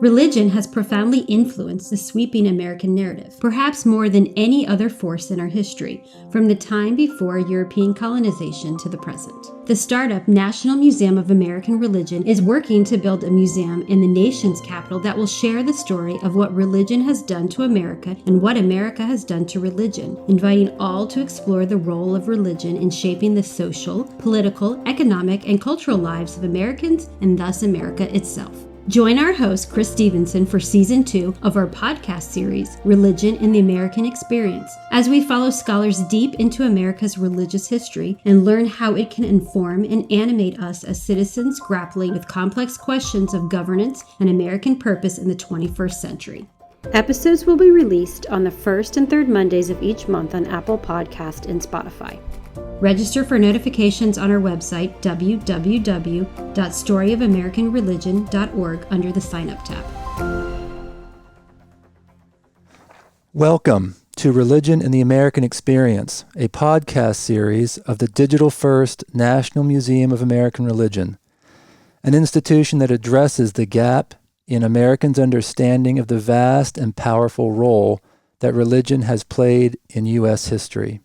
Religion has profoundly influenced the sweeping American narrative, perhaps more than any other force in our history, from the time before European colonization to the present. The startup National Museum of American Religion is working to build a museum in the nation's capital that will share the story of what religion has done to America and what America has done to religion, inviting all to explore the role of religion in shaping the social, political, economic, and cultural lives of Americans and thus America itself. Join our host, Chris Stevenson, for Season 2 of our podcast series, Religion in the American Experience, as we follow scholars deep into America's religious history and learn how it can inform and animate us as citizens grappling with complex questions of governance and American purpose in the 21st century. Episodes will be released on the first and third Mondays of each month on Apple Podcast and Spotify. Register for notifications on our website, www.storyofamericanreligion.org, under the Sign Up tab. Welcome to Religion in the American Experience, a podcast series of the digital-first National Museum of American Religion, an institution that addresses the gap in Americans' understanding of the vast and powerful role that religion has played in U.S. history.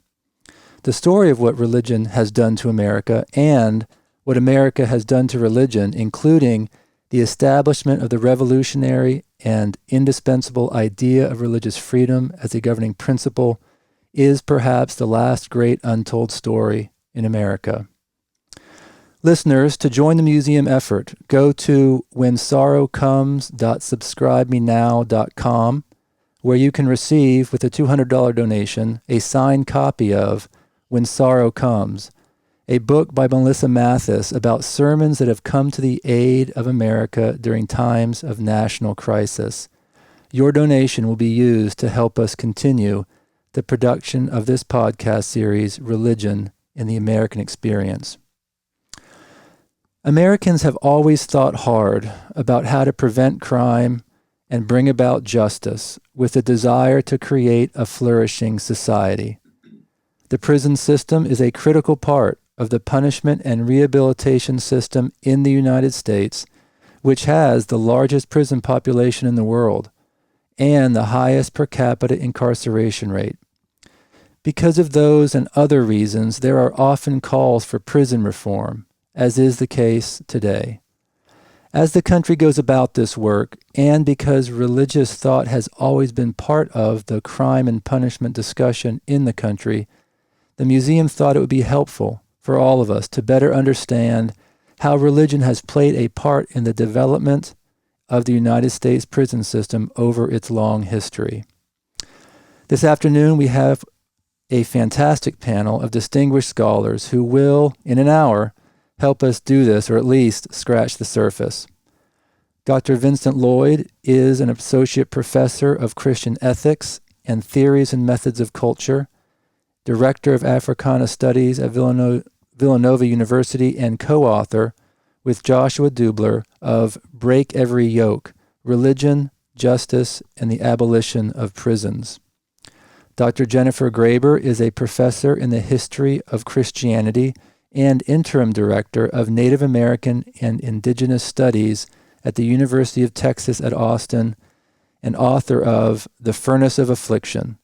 The story of what religion has done to America and what America has done to religion, including the establishment of the revolutionary and indispensable idea of religious freedom as a governing principle, is perhaps the last great untold story in America. Listeners, to join the museum effort, go to whensorrowcomes.subscribemenow.com, where you can receive, with a $200 donation, a signed copy of When Sorrow Comes, a book by Melissa Mathis about sermons that have come to the aid of America during times of national crisis. Your donation will be used to help us continue the production of this podcast series, Religion in the American Experience. Americans have always thought hard about how to prevent crime and bring about justice with a desire to create a flourishing society. The prison system is a critical part of the punishment and rehabilitation system in the United States, which has the largest prison population in the world and the highest per capita incarceration rate. Because of those and other reasons, there are often calls for prison reform, as is the case today. As the country goes about this work, and because religious thought has always been part of the crime and punishment discussion in the country, the museum thought it would be helpful for all of us to better understand how religion has played a part in the development of the United States prison system over its long history. This afternoon, we have a fantastic panel of distinguished scholars who will, in an hour, help us do this, or at least scratch the surface. Dr. Vincent Lloyd is an associate professor of Christian ethics and theories and methods of culture, director of Africana Studies at Villanova University, and co-author with Joshua Dubler of Break Every Yoke, Religion, Justice, and the Abolition of Prisons. Dr. Jennifer Graber is a professor in the history of Christianity and interim director of Native American and Indigenous Studies at the University of Texas at Austin, and author of The Furnace of Affliction,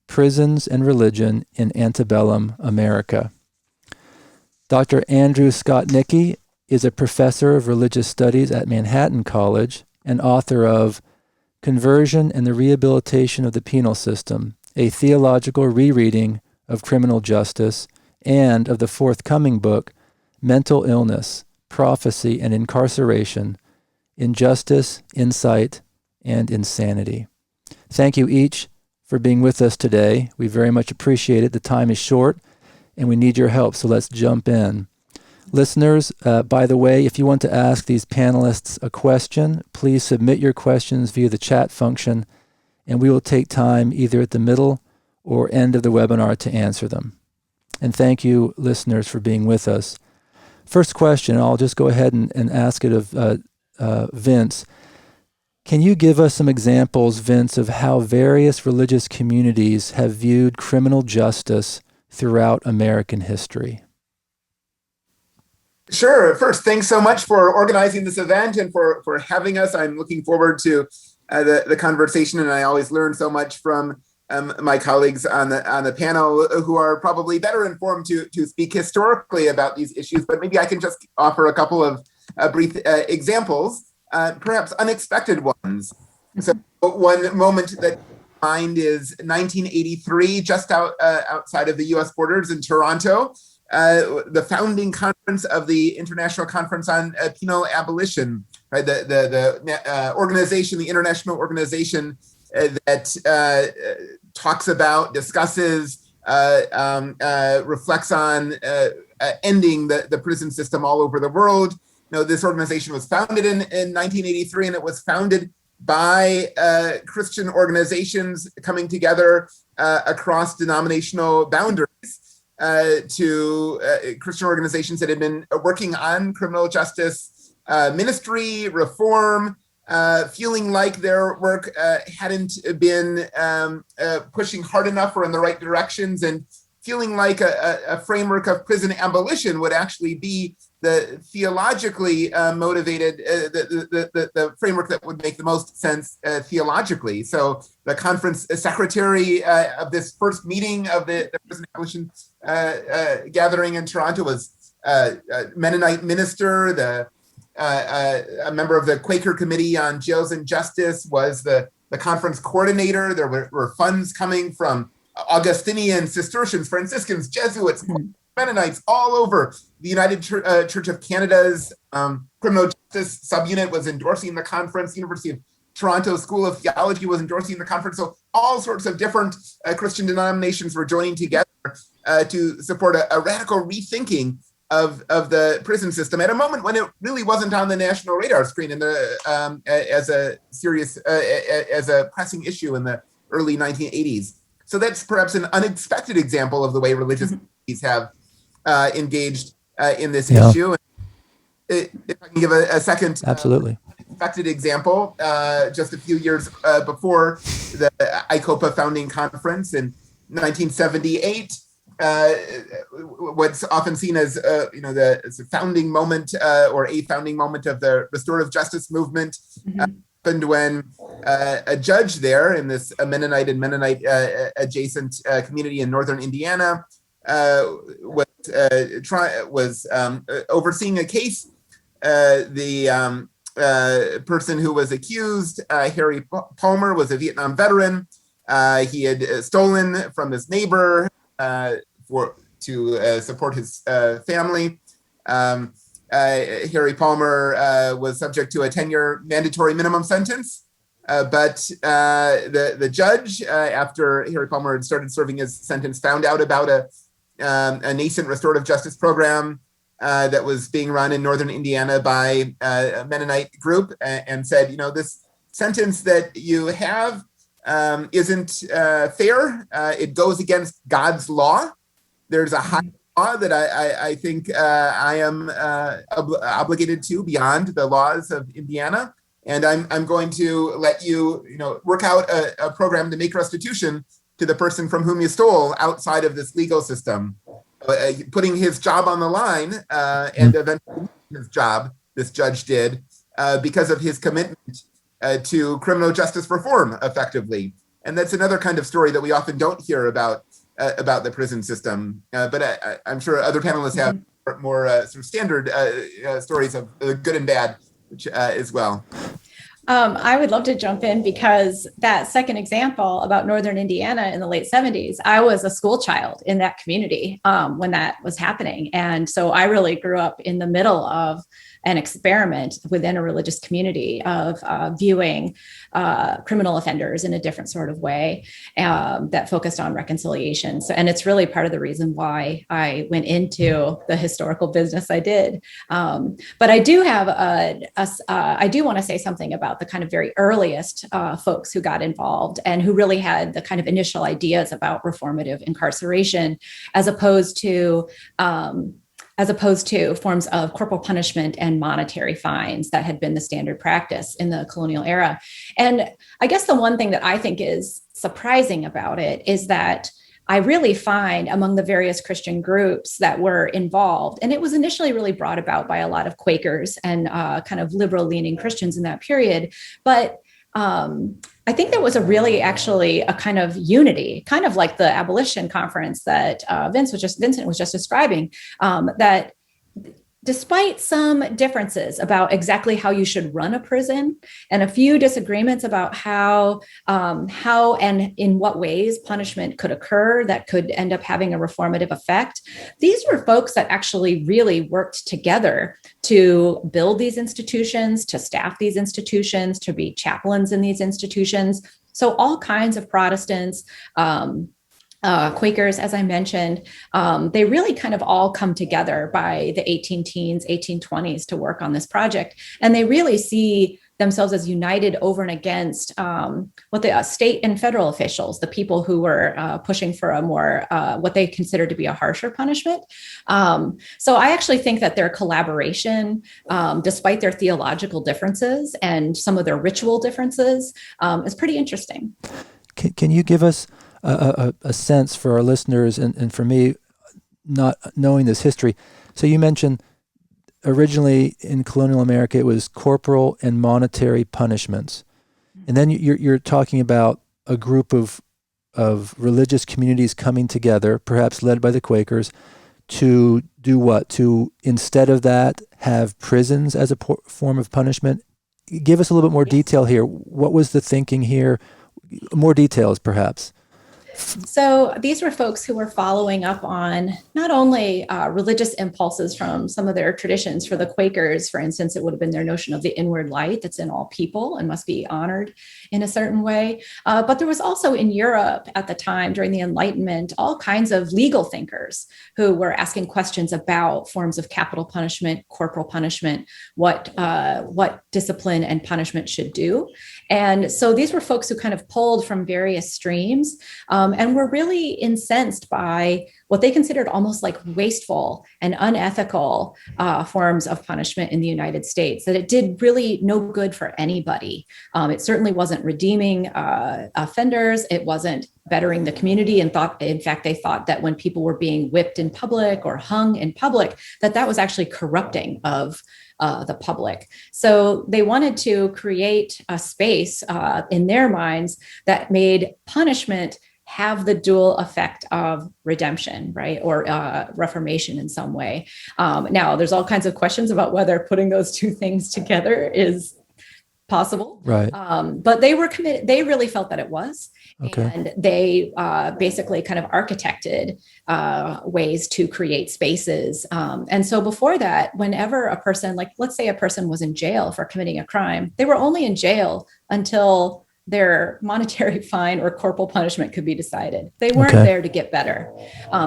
Prisons and Religion in Antebellum America. Dr. Andrew Scott Nickey is a professor of religious studies at Manhattan College and author of Conversion and the Rehabilitation of the Penal System, a theological rereading of criminal justice, and of the forthcoming book, Mental Illness, Prophecy and Incarceration, Injustice, Insight, and Insanity. Thank you each for being with us today. We very much appreciate it. The time is short, and we need your help, so let's jump in. Listeners, by the way, if you want to ask these panelists a question, please submit your questions via the chat function, and we will take time either at the middle or end of the webinar to answer them. And thank you, listeners, for being with us. First question, I'll just go ahead and ask it of Vince. Can you give us some examples, Vince, of how various religious communities have viewed criminal justice throughout American history? Sure. First, thanks so much for organizing this event and for having us. I'm looking forward to the conversation, and I always learn so much from my colleagues on the panel who are probably better informed to speak historically about these issues. But maybe I can just offer a couple of brief examples, perhaps unexpected ones. So one moment that mind is 1983, just outside of the U.S. borders in Toronto. The founding conference of the International Conference on Penal Abolition, right? The organization, the international organization that talks about, discusses, reflects on ending the prison system all over the world. This organization was founded in 1983, and it was founded by Christian organizations coming together across denominational boundaries. To Christian organizations that had been working on criminal justice ministry, reform, feeling like their work hadn't been pushing hard enough or in the right directions, and feeling like a framework of prison abolition would actually be the theologically motivated, the framework that would make the most sense theologically. So the conference secretary of this first meeting of the prison abolition gathering in Toronto was a Mennonite minister. A member of the Quaker Committee on Jails and Justice was the conference coordinator. There were funds coming from Augustinian, Cistercians, Franciscans, Jesuits, Mennonites all over. The United Church of Canada's criminal justice subunit was endorsing the conference. University of Toronto School of Theology was endorsing the conference. So all sorts of different Christian denominations were joining together to support a radical rethinking of the prison system at a moment when it really wasn't on the national radar screen as a serious, as a pressing issue in the early 1980s. So that's perhaps an unexpected example of the way religious communities have engaged in this issue. If I can give a second absolutely unexpected example, just a few years before the ICOPA founding conference in 1978, what's often seen as the founding moment or a founding moment of the restorative justice movement happened when a judge there in this Mennonite and Mennonite adjacent community in northern Indiana was overseeing a case. The person who was accused, Harry Palmer, was a Vietnam veteran. He had stolen from his neighbor to support his family. Harry Palmer was subject to a 10-year mandatory minimum sentence, but the judge, after Harry Palmer had started serving his sentence, found out about a nascent restorative justice program that was being run in northern Indiana by a Mennonite group, and said, this sentence that you have isn't fair. It goes against God's law. There's a high law that I think I am obligated to beyond the laws of Indiana, and I'm going to let you, work out a program to make restitution to the person from whom you stole outside of this legal system, putting his job on the line, and eventually his job. This judge did because of his commitment to criminal justice reform, effectively, and that's another kind of story that we often don't hear about the prison system. But I'm sure other panelists have more sort of standard stories of good and bad, which as well. I would love to jump in, because that second example about Northern Indiana in the late 70s, I was a school child in that community when that was happening. And so I really grew up in the middle of an experiment within a religious community of viewing criminal offenders in a different sort of way that focused on reconciliation. So, and it's really part of the reason why I went into the historical business I did. But I do have I do want to say something about the kind of very earliest folks who got involved and who really had the kind of initial ideas about reformative incarceration, as opposed to forms of corporal punishment and monetary fines that had been the standard practice in the colonial era. And I guess the one thing that I think is surprising about it is that I really find among the various Christian groups that were involved, and it was initially really brought about by a lot of Quakers and kind of liberal leaning Christians in that period. But I think there was actually a kind of unity, kind of like the abolition conference that Vincent was just describing, that despite some differences about exactly how you should run a prison and a few disagreements about how and in what ways punishment could occur that could end up having a reformative effect, these were folks that actually really worked together to build these institutions, to staff these institutions, to be chaplains in these institutions. So all kinds of Protestants, Quakers, as I mentioned, they really kind of all come together by the 1820s to work on this project. And they really see themselves as united over and against what the state and federal officials, the people who were pushing for a more, what they considered to be a harsher punishment. So I actually think that their collaboration, despite their theological differences and some of their ritual differences, is pretty interesting. Can you give us a sense for our listeners and for me, not knowing this history? So you mentioned originally in colonial America, it was corporal and monetary punishments. And then you're talking about a group of religious communities coming together, perhaps led by the Quakers, to do what? To, instead of that, have prisons as a form of punishment? Give us a little bit more detail here. What was the thinking here? More details, perhaps. So these were folks who were following up on not only religious impulses from some of their traditions. For the Quakers, for instance, it would have been their notion of the inward light that's in all people and must be honored in a certain way. But there was also in Europe at the time, during the Enlightenment, all kinds of legal thinkers who were asking questions about forms of capital punishment, corporal punishment, what discipline and punishment should do. And so these were folks who kind of pulled from various streams and were really incensed by what they considered almost like wasteful and unethical forms of punishment in the United States, that it did really no good for anybody. It certainly wasn't redeeming offenders. It wasn't bettering the community, and in fact, they thought that when people were being whipped in public or hung in public, that was actually corrupting of the public. So they wanted to create a space in their minds that made punishment have the dual effect of redemption, right? Or reformation in some way. Now, there's all kinds of questions about whether putting those two things together is possible. Right. But they were committed. They really felt that it was. Okay. And they basically kind of architected ways to create spaces. And so before that, whenever a person, like let's say a person was in jail for committing a crime, they were only in jail until their monetary fine or corporal punishment could be decided. They weren't there to get better.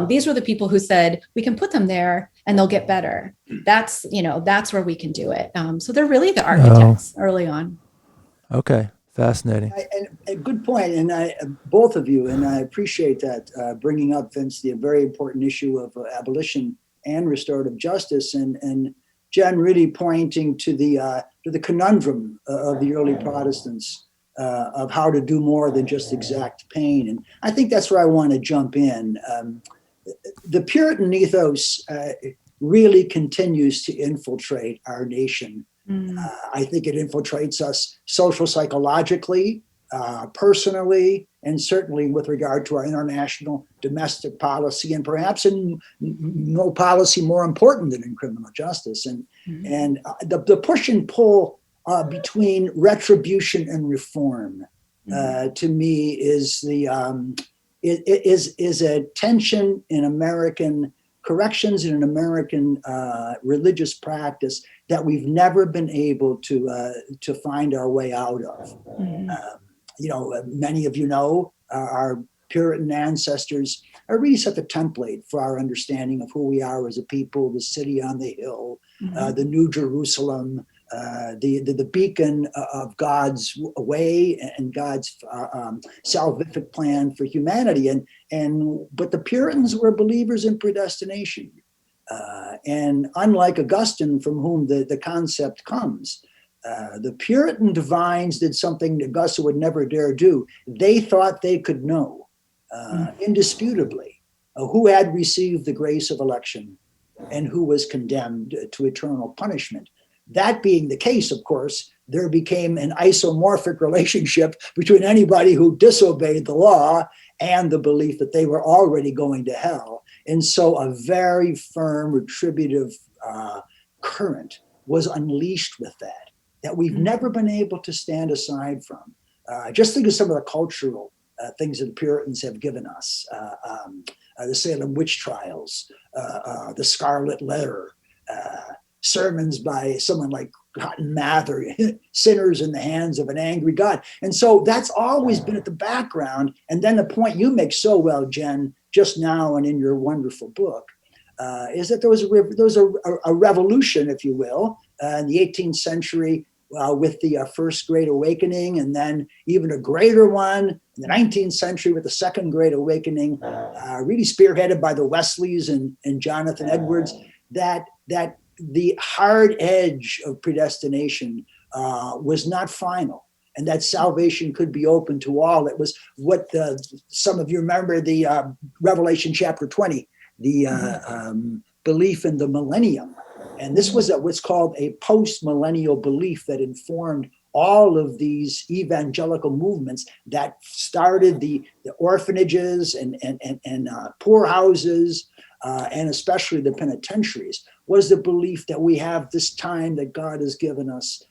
These were the people who said, we can put them there and they'll get better. That's where we can do it. So they're really the architects early on. Okay. Fascinating. And a good point. And both of you, and I appreciate that bringing up, Vince, the very important issue of abolition and restorative justice, and Jen really pointing to the conundrum of the early Protestants of how to do more than just exact pain. And I think that's where I want to jump in. The Puritan ethos really continues to infiltrate our nation. I think it infiltrates us social, psychologically, personally, and certainly with regard to our international domestic policy, and perhaps in no policy more important than in criminal justice. And the push and pull between retribution and reform, to me, is is a tension in American corrections and in American religious practice that we've never been able to find our way out of. Many of you know our Puritan ancestors really set the template for our understanding of who we are as a people, the city on the hill, the New Jerusalem, the beacon of God's way and God's salvific plan for humanity. But the Puritans were believers in predestination. And unlike Augustine, from whom the concept comes, the Puritan divines did something that Augustine would never dare do. They thought they could know. indisputably, who had received the grace of election and who was condemned to eternal punishment. That being the case, of course, there became an isomorphic relationship between anybody who disobeyed the law and the belief that they were already going to hell. And so a very firm retributive current was unleashed with that we've never been able to stand aside from. Just think of some of the cultural things that the Puritans have given us. The Salem witch trials, the Scarlet Letter, sermons by someone like Cotton Mather, sinners in the hands of an angry God. And so that's always been at the background. And then the point you make so well, Jen, just now and in your wonderful book, is that there was a revolution, if you will, in the 18th century with the First Great Awakening, and then even a greater one in the 19th century with the Second Great Awakening, really spearheaded by the Wesleys and Jonathan Edwards, that the hard edge of predestination was not final, and that salvation could be open to all. It was what some of you remember, the Revelation chapter 20, the belief in the millennium. And this was what's called a post-millennial belief that informed all of these evangelical movements that started the orphanages and poorhouses, and especially the penitentiaries, was the belief that we have this time that God has given us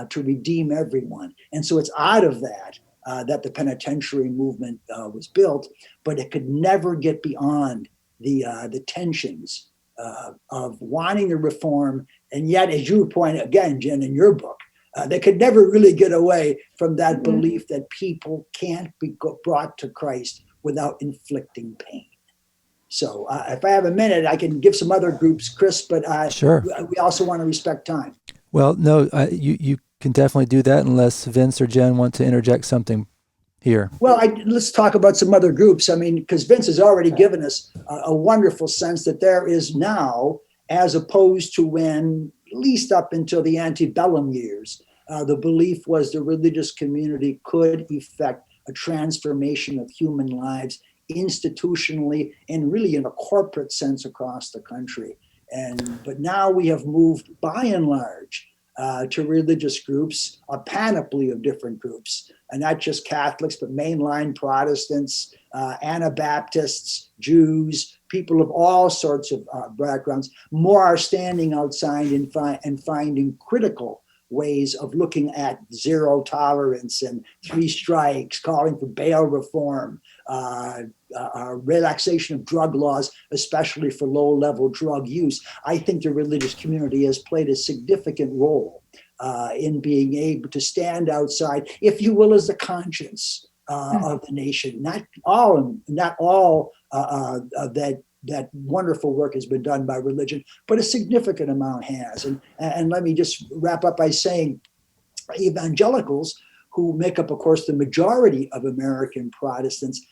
to redeem everyone. And so it's out of that that the penitentiary movement was built, but it could never get beyond the tensions of wanting to reform. And yet, as you point again, Jen, in your book, they could never really get away from that belief that people can't be brought to Christ without inflicting pain. So if I have a minute, I can give some other groups, Chris, but sure. We also want to respect time. Well, no, you can definitely do that unless Vince or Jen want to interject something here. Well, let's talk about some other groups. I mean, because Vince has already given us a wonderful sense that there is now, as opposed to when, at least up until the antebellum years, the belief was the religious community could effect a transformation of human lives institutionally and really in a corporate sense across the country. But now we have moved by and large to religious groups, a panoply of different groups, and not just Catholics, but mainline Protestants, Anabaptists, Jews, people of all sorts of backgrounds. More are standing outside and finding critical ways of looking at zero tolerance and three strikes, calling for bail reform, relaxation of drug laws, especially for low-level drug use. I think the religious community has played a significant role in being able to stand outside, if you will, as the conscience of the nation. Not all of that wonderful work has been done by religion, but a significant amount has. And let me just wrap up by saying evangelicals, who make up, of course, the majority of American Protestants,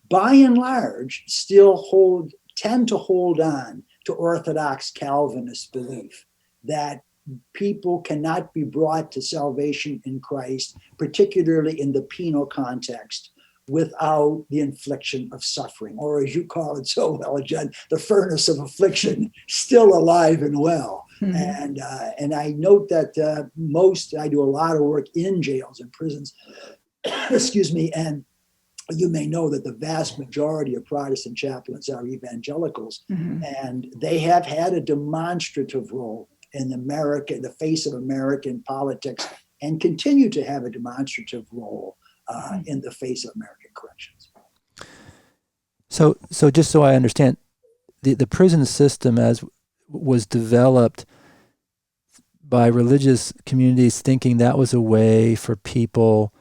by and large, still tend to hold on to Orthodox Calvinist belief that people cannot be brought to salvation in Christ, particularly in the penal context, without the infliction of suffering, or as you call it so well, Jen, the furnace of affliction, still alive and well. Mm-hmm. And I note that I do a lot of work in jails and prisons, excuse me, and you may know that the vast majority of Protestant chaplains are evangelicals, mm-hmm. and they have had a demonstrative role in the face of American politics, and continue to have a demonstrative role in the face of American corrections. So just so I understand, the prison system as was developed by religious communities thinking that was a way for people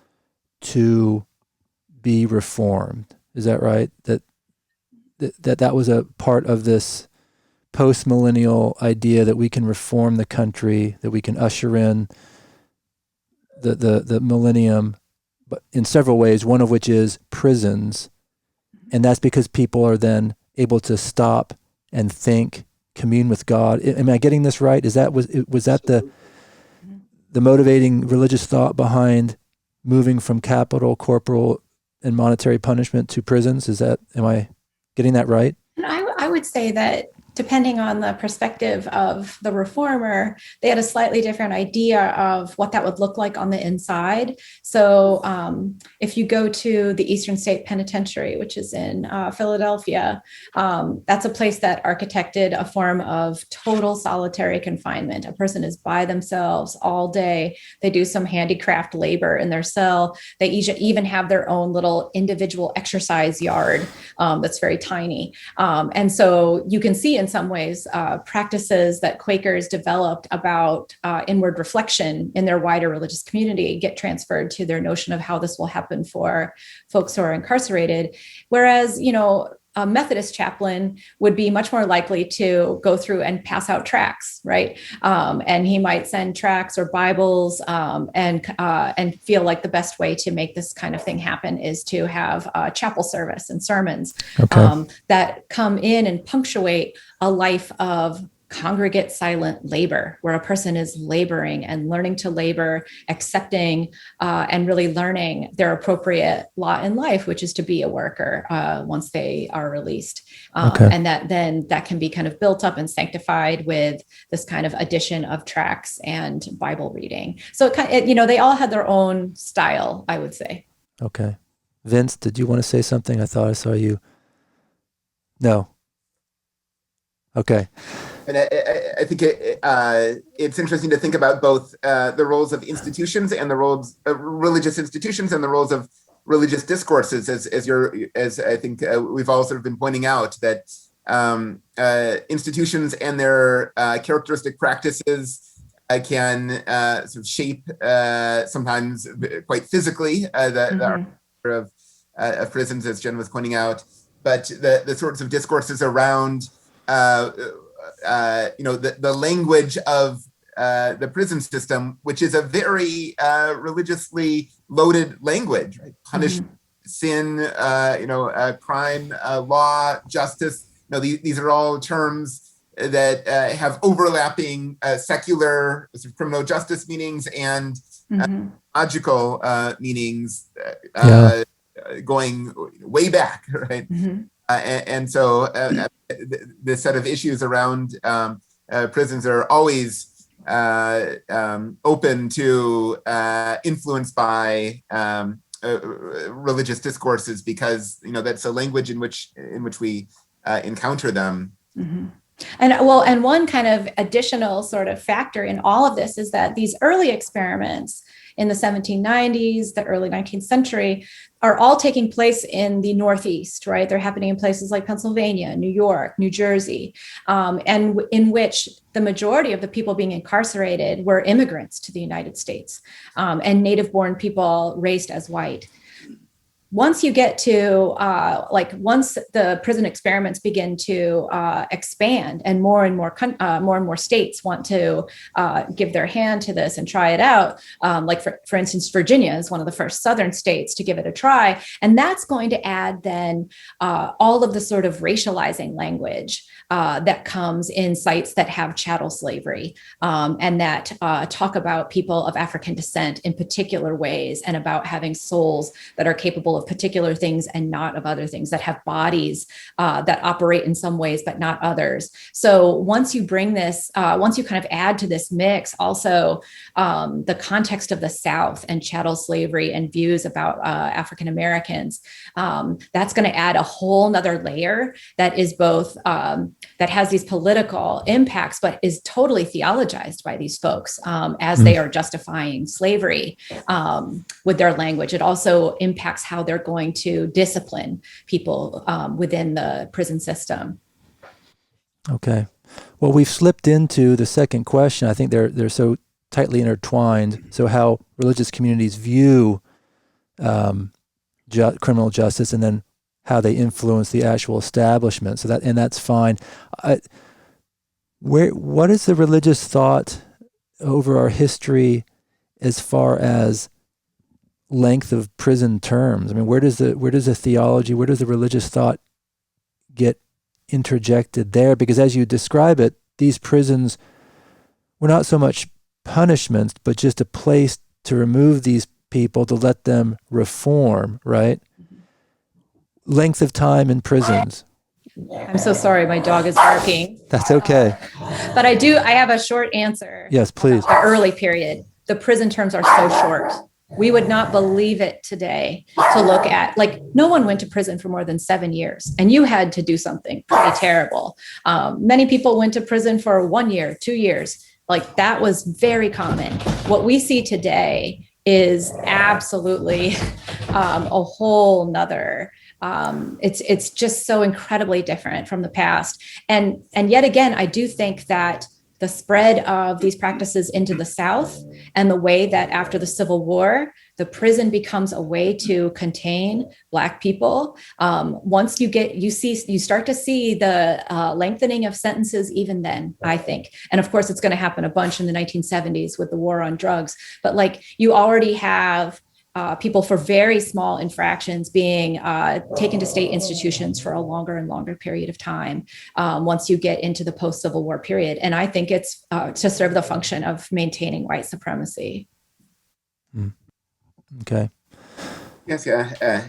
to be reformed. Is that right? That was a part of this post-millennial idea that we can reform the country, that we can usher in the millennium, but in several ways, one of which is prisons. And that's because people are then able to stop and think, commune with God. Am I getting this right? Was that the motivating religious thought behind moving from capital corporal and monetary punishment to prisons. Am I getting that right? And I would say that depending on the perspective of the reformer, they had a slightly different idea of what that would look like on the inside. So if you go to the Eastern State Penitentiary, which is in Philadelphia, that's a place that architected a form of total solitary confinement. A person is by themselves all day. They do some handicraft labor in their cell. They even have their own little individual exercise yard that's very tiny. And so you can see in some ways practices that Quakers developed about inward reflection in their wider religious community get transferred to their notion of how this will happen for folks who are incarcerated. Whereas, a Methodist chaplain would be much more likely to go through and pass out tracts, right? And he might send tracts or Bibles, and feel like the best way to make this kind of thing happen is to have a chapel service and sermons that come in and punctuate a life of congregate silent labor, where a person is laboring and learning to labor, accepting and really learning their appropriate lot in life, which is to be a worker once they are released. And that can be kind of built up and sanctified with this kind of addition of tracts and Bible reading. So they all had their own style, I would say. Okay. Vince, did you want to say something? I thought I saw you. No. Okay. And I think it's interesting to think about both the roles of institutions and the roles of religious institutions and the roles of religious discourses, as I think we've all sort of been pointing out, that institutions and their characteristic practices can sort of shape sometimes quite physically the of prisons, as Jen was pointing out, but the sorts of discourses around the language of the prison system, which is a very religiously loaded language, right? Punishment, sin, crime, law, justice. These are all terms that have overlapping secular sort of criminal justice meanings and logical meanings going way back, right? And so this set of issues around prisons are always open to influence by religious discourses, because that's a language in which we encounter them. And one kind of additional sort of factor in all of this is that these early experiments in the 1790s, the early 19th century, are all taking place in the Northeast, right? They're happening in places like Pennsylvania, New York, New Jersey, and in which the majority of the people being incarcerated were immigrants to the United States, and native-born people raised as white. Once you get to once the prison experiments begin to expand, and more states want to give their hand to this and try it out, for instance, Virginia is one of the first southern states to give it a try, and that's going to add then all of the sort of racializing language that comes in sites that have chattel slavery, and that talk about people of African descent in particular ways, and about having souls that are capable of particular things and not of other things, that have bodies that operate in some ways but not others. So once you bring this, once you kind of add to this mix also the context of the South and chattel slavery and views about African Americans, that's going to add a whole nother layer that is both that has these political impacts, but is totally theologized by these folks as they are justifying slavery with their language. It also impacts how they're going to discipline people within the prison system. Okay. Well, we've slipped into the second question. I think they're so tightly intertwined. So how religious communities view criminal justice, and then how they influence the actual establishment. So that's fine. What is the religious thought over our history as far as length of prison terms? I mean, where does the theology, where does the religious thought get interjected there? Because as you describe it, these prisons were not so much punishments, but just a place to remove these people, to let them reform, right? length of time in prisons. I'm so sorry, my dog is barking. That's okay. But I have a short answer. Yes, please. The early period. The prison terms are so short. We would not believe it today to look at, like, no one went to prison for more than 7 years, and you had to do something pretty terrible. Many people went to prison for 1 year, 2 years. Like, that was very common. What we see today is absolutely a whole nother. It's just so incredibly different from the past. And yet again, I do think that the spread of these practices into the South and the way that after the Civil War, the prison becomes a way to contain Black people. Once you start to see the lengthening of sentences even then, I think. And of course, it's going to happen a bunch in the 1970s with the war on drugs. But like, you already have people for very small infractions being taken to state institutions for a longer and longer period of time once you get into the post-Civil War period. And I think it's to serve the function of maintaining white supremacy. Okay. Yes, yeah.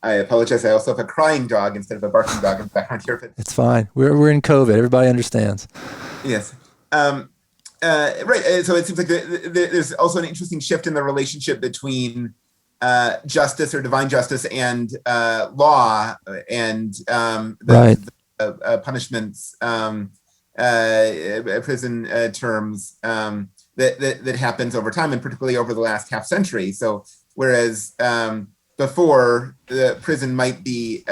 I apologize. I also have a crying dog instead of a barking dog in the background here. But It's fine. We're in COVID. Everybody understands. yes. Right. So it seems like there's also an interesting shift in the relationship between justice or divine justice and law and the punishments, prison terms that happens over time, and particularly over the last half century. So whereas before, the prison might be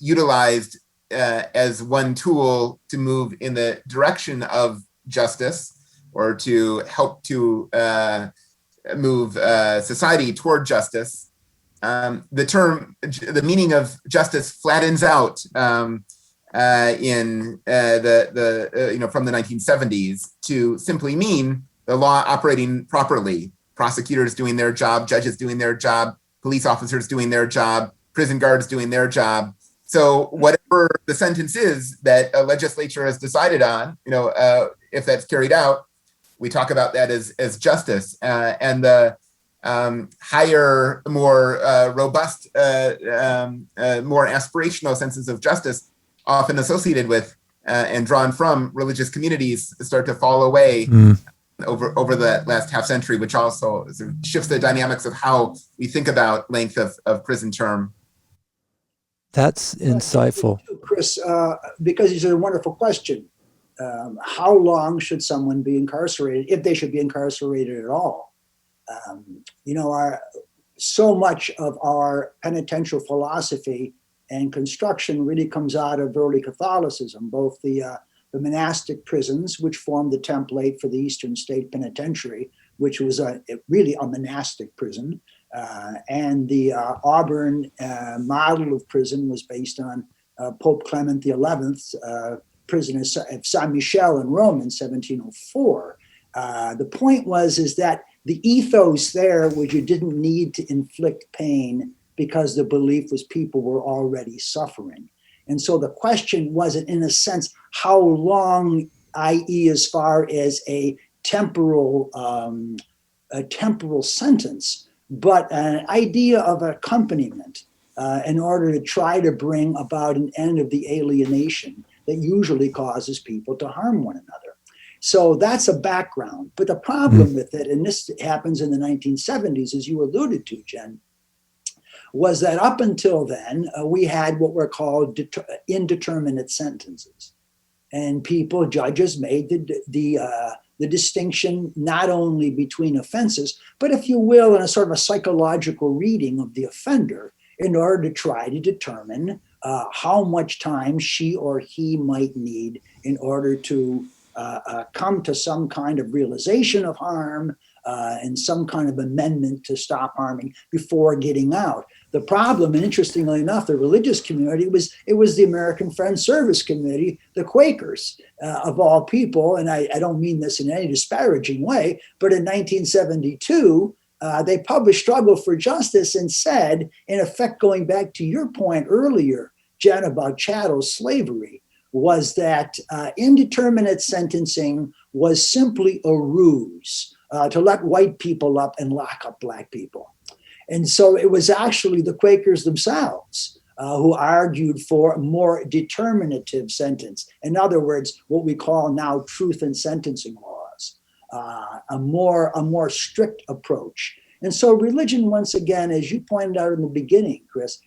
utilized as one tool to move in the direction of justice, or to help to move society toward justice, the meaning of justice flattens out in from the 1970s to simply mean the law operating properly, prosecutors doing their job, judges doing their job, police officers doing their job, prison guards doing their job. So whatever the sentence is that a legislature has decided on, if that's carried out, we talk about that as justice, and the higher, more robust, more aspirational senses of justice, often associated with and drawn from religious communities, start to fall away over the last half century, which also sort of shifts the dynamics of how we think about length of prison term. That's insightful, Chris, because it's a wonderful question. How long should someone be incarcerated, if they should be incarcerated at all? So much of our penitential philosophy and construction really comes out of early Catholicism, both the monastic prisons, which formed the template for the Eastern State Penitentiary, which was really a monastic prison, and the Auburn model of prison was based on Pope Clement XI's prison of San Michele in Rome in 1704. The point is that the ethos there was you didn't need to inflict pain because the belief was people were already suffering. And so the question wasn't, in a sense, how long, i.e. as far as a temporal sentence, but an idea of accompaniment in order to try to bring about an end of the alienation that usually causes people to harm one another. So that's a background. But the problem with it, and this happens in the 1970s, as you alluded to, Jen, was that up until then, we had what were called indeterminate sentences. And judges made the distinction not only between offenses, but, if you will, in a sort of a psychological reading of the offender in order to try to determine how much time she or he might need in order to come to some kind of realization of harm and some kind of amendment to stop harming before getting out. The problem, and interestingly enough, the religious community was the American Friends Service Committee, the Quakers, of all people. And I don't mean this in any disparaging way, but in 1972, they published Struggle for Justice and said, in effect, going back to your point earlier, Jen, about chattel slavery, was that indeterminate sentencing was simply a ruse to let white people up and lock up Black people. And so it was actually the Quakers themselves who argued for a more determinative sentence. In other words, what we call now truth in sentencing laws, a more strict approach. And so religion, once again, as you pointed out in the beginning, Chris,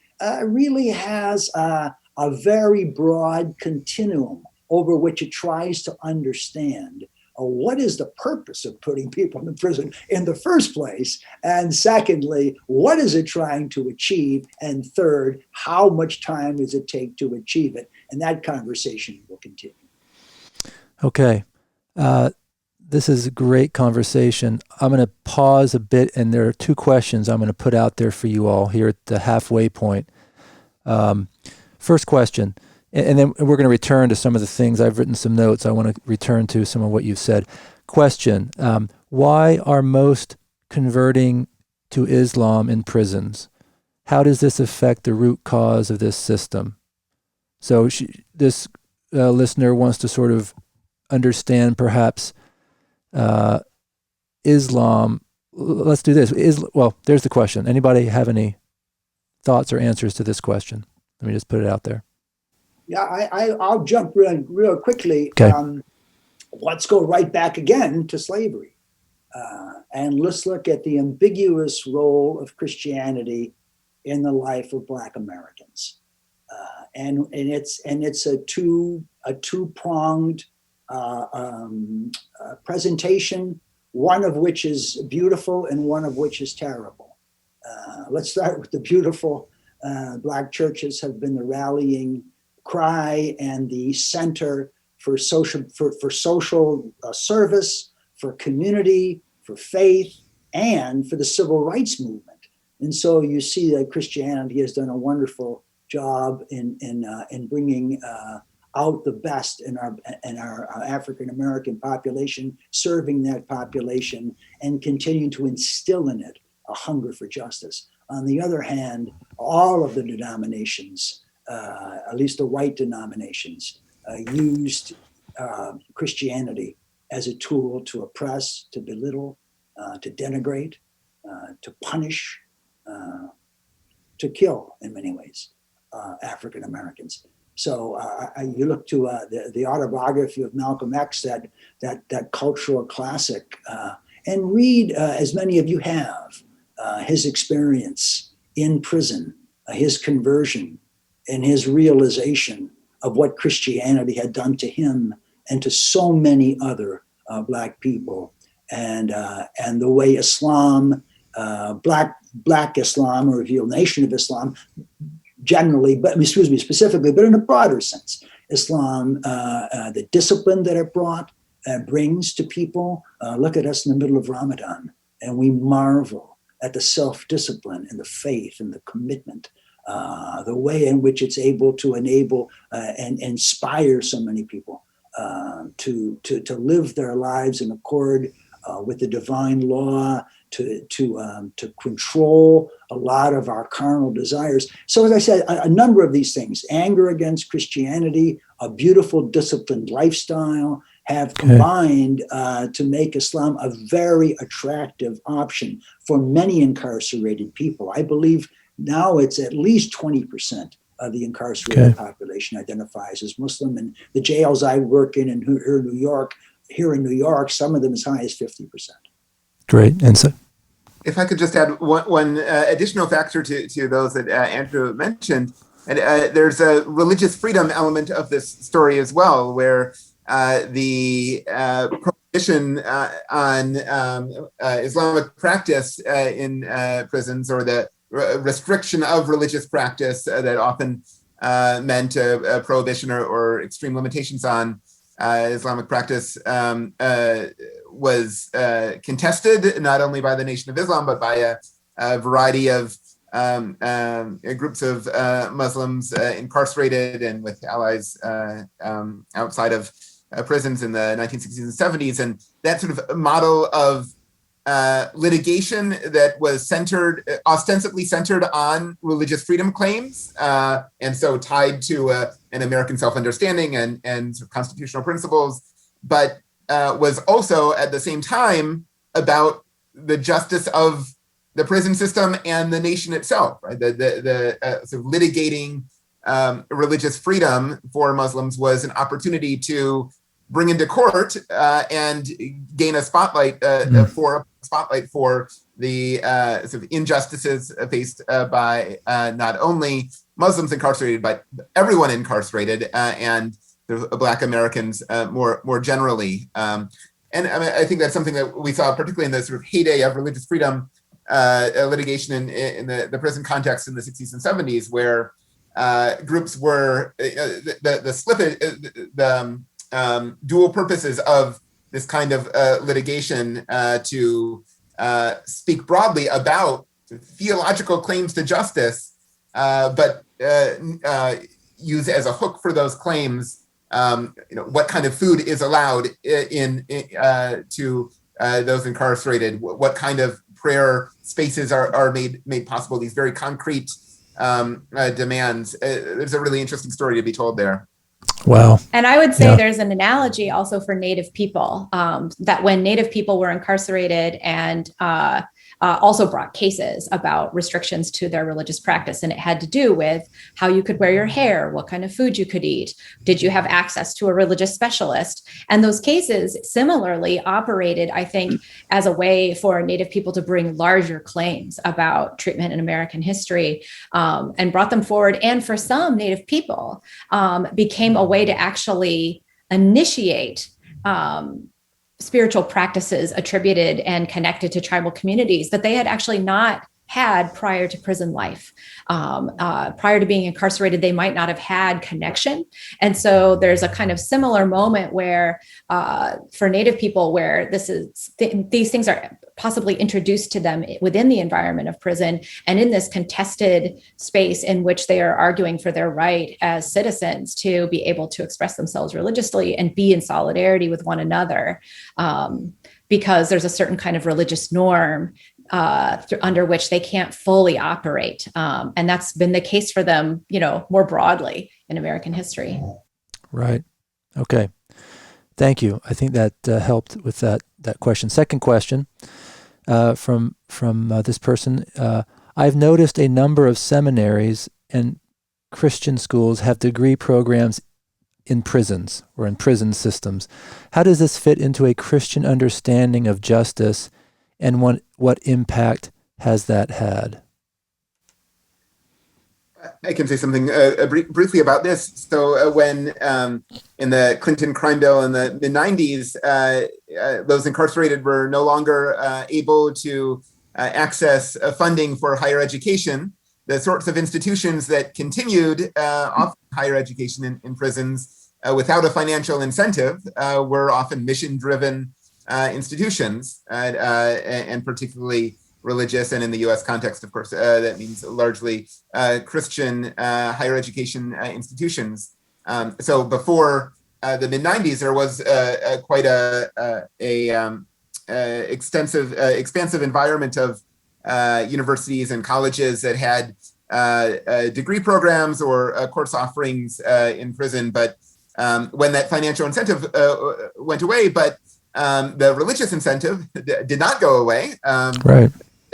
really has a very broad continuum over which it tries to understand what is the purpose of putting people in prison in the first place? And secondly, what is it trying to achieve? And third, how much time does it take to achieve it? And that conversation will continue. Okay. This is a great conversation. I'm going to pause a bit, and there are two questions I'm going to put out there for you all here at the halfway point. First question, and then we're going to return to some of the things. I've written some notes. I want to return to some of what you've said. Question, why are most converting to Islam in prisons? How does this affect the root cause of this system? So this listener wants to sort of understand perhaps Islam. Let's do this. Well, there's the question. Anybody have any thoughts or answers to this question? Let me just put it out there. Yeah, I'll jump real quickly. Okay. Let's go right back again to slavery. And let's look at the ambiguous role of Christianity in the life of Black Americans. And it's a two-pronged presentation, one of which is beautiful and one of which is terrible. Let's start with the beautiful. Black churches have been the rallying cry and the center for social service, for community, for faith, and for the civil rights movement. And so you see that Christianity has done a wonderful job in bringing out the best in our African American population, serving that population, and continuing to instill in it a hunger for justice. On the other hand, all of the denominations, at least the white denominations, used Christianity as a tool to oppress, to belittle, to denigrate, to punish, to kill, in many ways, African Americans. So you look to the autobiography of Malcolm X, that cultural classic, and read, as many of you have, his experience in prison, his conversion, and his realization of what Christianity had done to him and to so many other Black people, and the way Islam, Black Islam, or revealed nation of Islam, generally, but specifically, but in a broader sense, Islam, the discipline that it brings to people. Look at us in the middle of Ramadan, and we marvel at the self-discipline and the faith and the commitment, the way in which it's able to enable and inspire so many people to live their lives in accord with the divine law, to control a lot of our carnal desires. So as I said, a number of these things, anger against Christianity, a beautiful disciplined lifestyle, have combined to make Islam a very attractive option for many incarcerated people. I believe now it's at least 20% of the incarcerated population identifies as Muslim. And the jails I work in here in New York, some of them as high as 50%. Great insight. If I could just add one additional factor to those that Andrew mentioned, and there's a religious freedom element of this story as well, where the prohibition on Islamic practice in prisons, or the restriction of religious practice that often meant a prohibition or extreme limitations on Islamic practice, was contested not only by the Nation of Islam, but by a variety of groups of Muslims incarcerated and with allies outside of prisons in the 1960s and 70s. And that sort of model of litigation that was ostensibly centered on religious freedom claims, and so tied to an American self-understanding and sort of constitutional principles, but was also at the same time about the justice of the prison system and the nation itself, right? The sort of litigating religious freedom for Muslims was an opportunity to bring into court and gain a spotlight for the sort of injustices faced by not only Muslims incarcerated, but everyone incarcerated, and the Black Americans more generally. And I mean, I think that's something that we saw particularly in the sort of heyday of religious freedom litigation in the prison context in the 60s and 70s, where groups were the dual purposes of this kind of litigation to speak broadly about theological claims to justice, but use as a hook for those claims what kind of food is allowed to those incarcerated, what kind of prayer spaces are made possible, these very concrete demands. There's a really interesting story to be told there. Wow. And I would say there's an analogy also for Native people, that when Native people were incarcerated and also brought cases about restrictions to their religious practice. And it had to do with how you could wear your hair, what kind of food you could eat. Did you have access to a religious specialist? And those cases similarly operated, I think, as a way for Native people to bring larger claims about treatment in American history, and brought them forward. And for some Native people, became a way to actually initiate spiritual practices attributed and connected to tribal communities that they had actually not had prior to prison life. Prior to being incarcerated, they might not have had connection. And so there's a kind of similar moment where for Native people, where these things are possibly introduced to them within the environment of prison and in this contested space in which they are arguing for their right as citizens to be able to express themselves religiously and be in solidarity with one another, because there's a certain kind of religious norm under which they can't fully operate. And that's been the case for them, more broadly in American history. Right. Okay. Thank you. I think that helped with that question. Second question from this person. I've noticed a number of seminaries and Christian schools have degree programs in prisons or in prison systems. How does this fit into a Christian understanding of justice, and what impact has that had? I can say something briefly about this. So when in the Clinton crime bill in the mid-90s, those incarcerated were no longer able to access funding for higher education, the sorts of institutions that continued often higher education in prisons without a financial incentive were often mission-driven institutions, and particularly religious, and in the U.S. context, of course, that means largely Christian higher education institutions. So before the mid-90s, there was quite expansive environment of universities and colleges that had degree programs or course offerings in prison. But when that financial incentive went away, but the religious incentive did not go away. Right.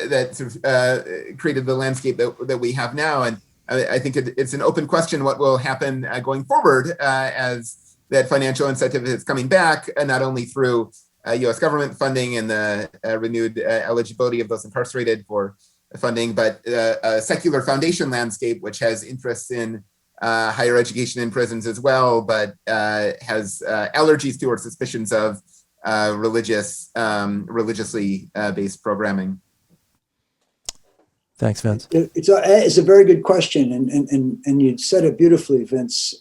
That sort of created the landscape that we have now. And I think it's an open question what will happen going forward as that financial incentive is coming back, not only through U.S. government funding and the renewed eligibility of those incarcerated for funding, but a secular foundation landscape, which has interests in higher education in prisons as well, but has allergies to or suspicions of religiously based programming. Thanks, Vince. It's a very good question, and you said it beautifully, Vince.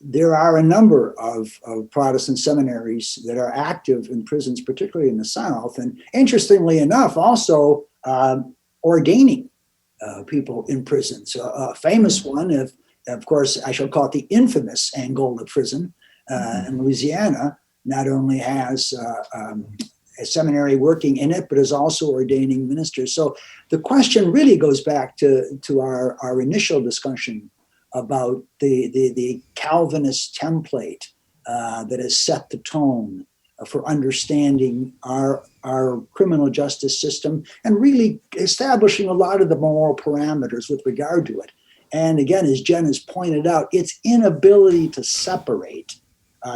There are a number of Protestant seminaries that are active in prisons, particularly in the South, and interestingly enough, also ordaining people in prisons. A famous one, of course, I shall call it the infamous Angola prison in Louisiana, not only has a seminary working in it, but is also ordaining ministers. So the question really goes back to our initial discussion about the Calvinist template that has set the tone for understanding our criminal justice system and really establishing a lot of the moral parameters with regard to it. And again, as Jen has pointed out, its inability to separate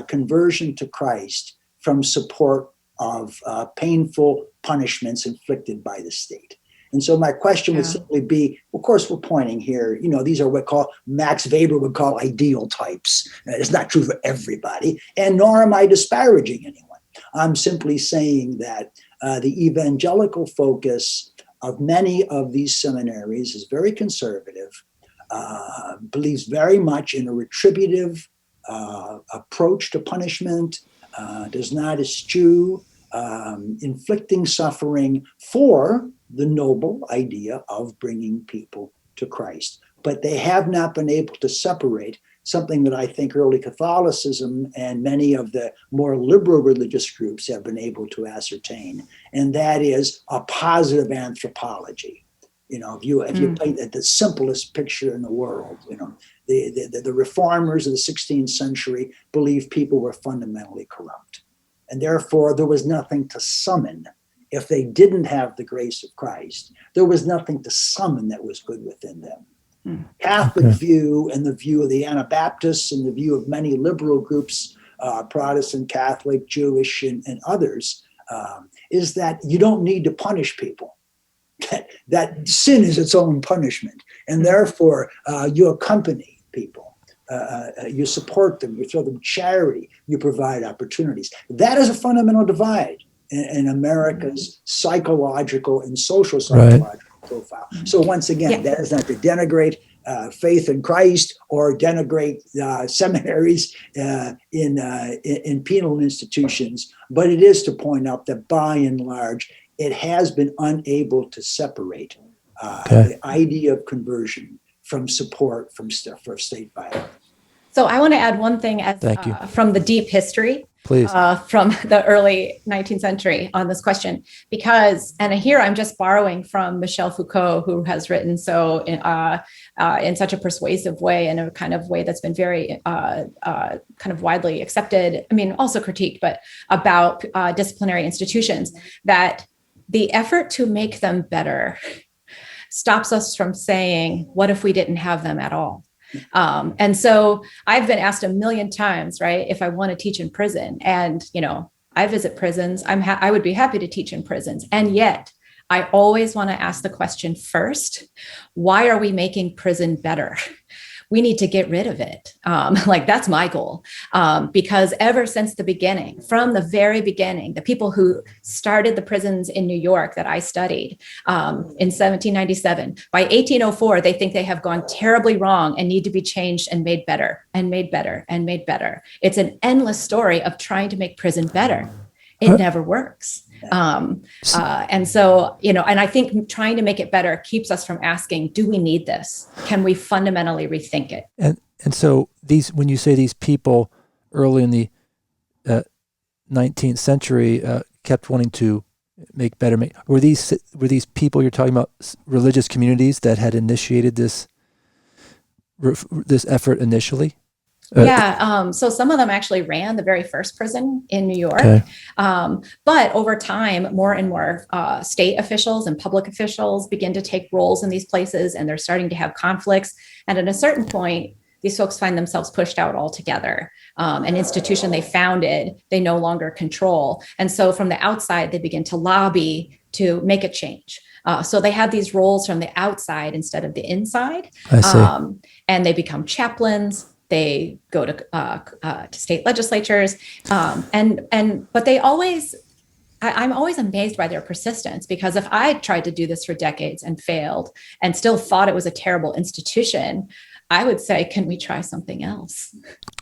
conversion to Christ from support of painful punishments inflicted by the state. And so my question would simply be, of course, we're pointing here, these are what Max Weber would call ideal types. It's not true for everybody, and nor am I disparaging anyone. I'm simply saying that the evangelical focus of many of these seminaries is very conservative, believes very much in a retributive approach to punishment, does not eschew inflicting suffering for the noble idea of bringing people to Christ. But they have not been able to separate something that I think early Catholicism and many of the more liberal religious groups have been able to ascertain, and that is a positive anthropology. If you paint the simplest picture in the world, the reformers of the 16th century believed people were fundamentally corrupt. And therefore, there was nothing to summon. If they didn't have the grace of Christ, there was nothing to summon that was good within them. Catholic view and the view of the Anabaptists and the view of many liberal groups, Protestant, Catholic, Jewish, and others, is that you don't need to punish people. That sin is its own punishment. And therefore, you accompany people. You support them, you throw them charity, you provide opportunities. That is a fundamental divide in America's psychological and social psychological profile. So once again, that is not to denigrate faith in Christ or denigrate seminaries in penal institutions, but it is to point out that by and large, it has been unable to separate the idea of conversion from support for state violence. So I want to add one thing from the deep history, please, from the early 19th century on this question, and here I'm just borrowing from Michel Foucault, who has written in such a persuasive way, in a kind of way that's been very kind of widely accepted. I mean, also critiqued, but about disciplinary institutions, that the effort to make them better stops us from saying, what if we didn't have them at all? And so I've been asked a million times, right, if I want to teach in prison, and, I visit prisons, I would be happy to teach in prisons. And yet I always want to ask the question first, why are we making prison better? We need to get rid of it. That's my goal. Because ever since the beginning, from the very beginning, the people who started the prisons in New York that I studied in 1797, by 1804, they think they have gone terribly wrong and need to be changed and made better and made better and made better. It's an endless story of trying to make prison better. It never works. And so, and I think trying to make it better keeps us from asking, do we need this? Can we fundamentally rethink it? And so when you say these people early in the 19th century kept wanting to make better, were these people you're talking about religious communities that had initiated this effort initially? So some of them actually ran the very first prison in New York. But over time, more and more state officials and public officials begin to take roles in these places, and they're starting to have conflicts. And at a certain point, these folks find themselves pushed out altogether. An institution they founded, they no longer control. And so from the outside, they begin to lobby to make a change. So they have these roles from the outside instead of the inside. I see. And they become chaplains. They go to state legislatures, but they always. I'm always amazed by their persistence, because if I tried to do this for decades and failed and still thought it was a terrible institution, I would say, can we try something else?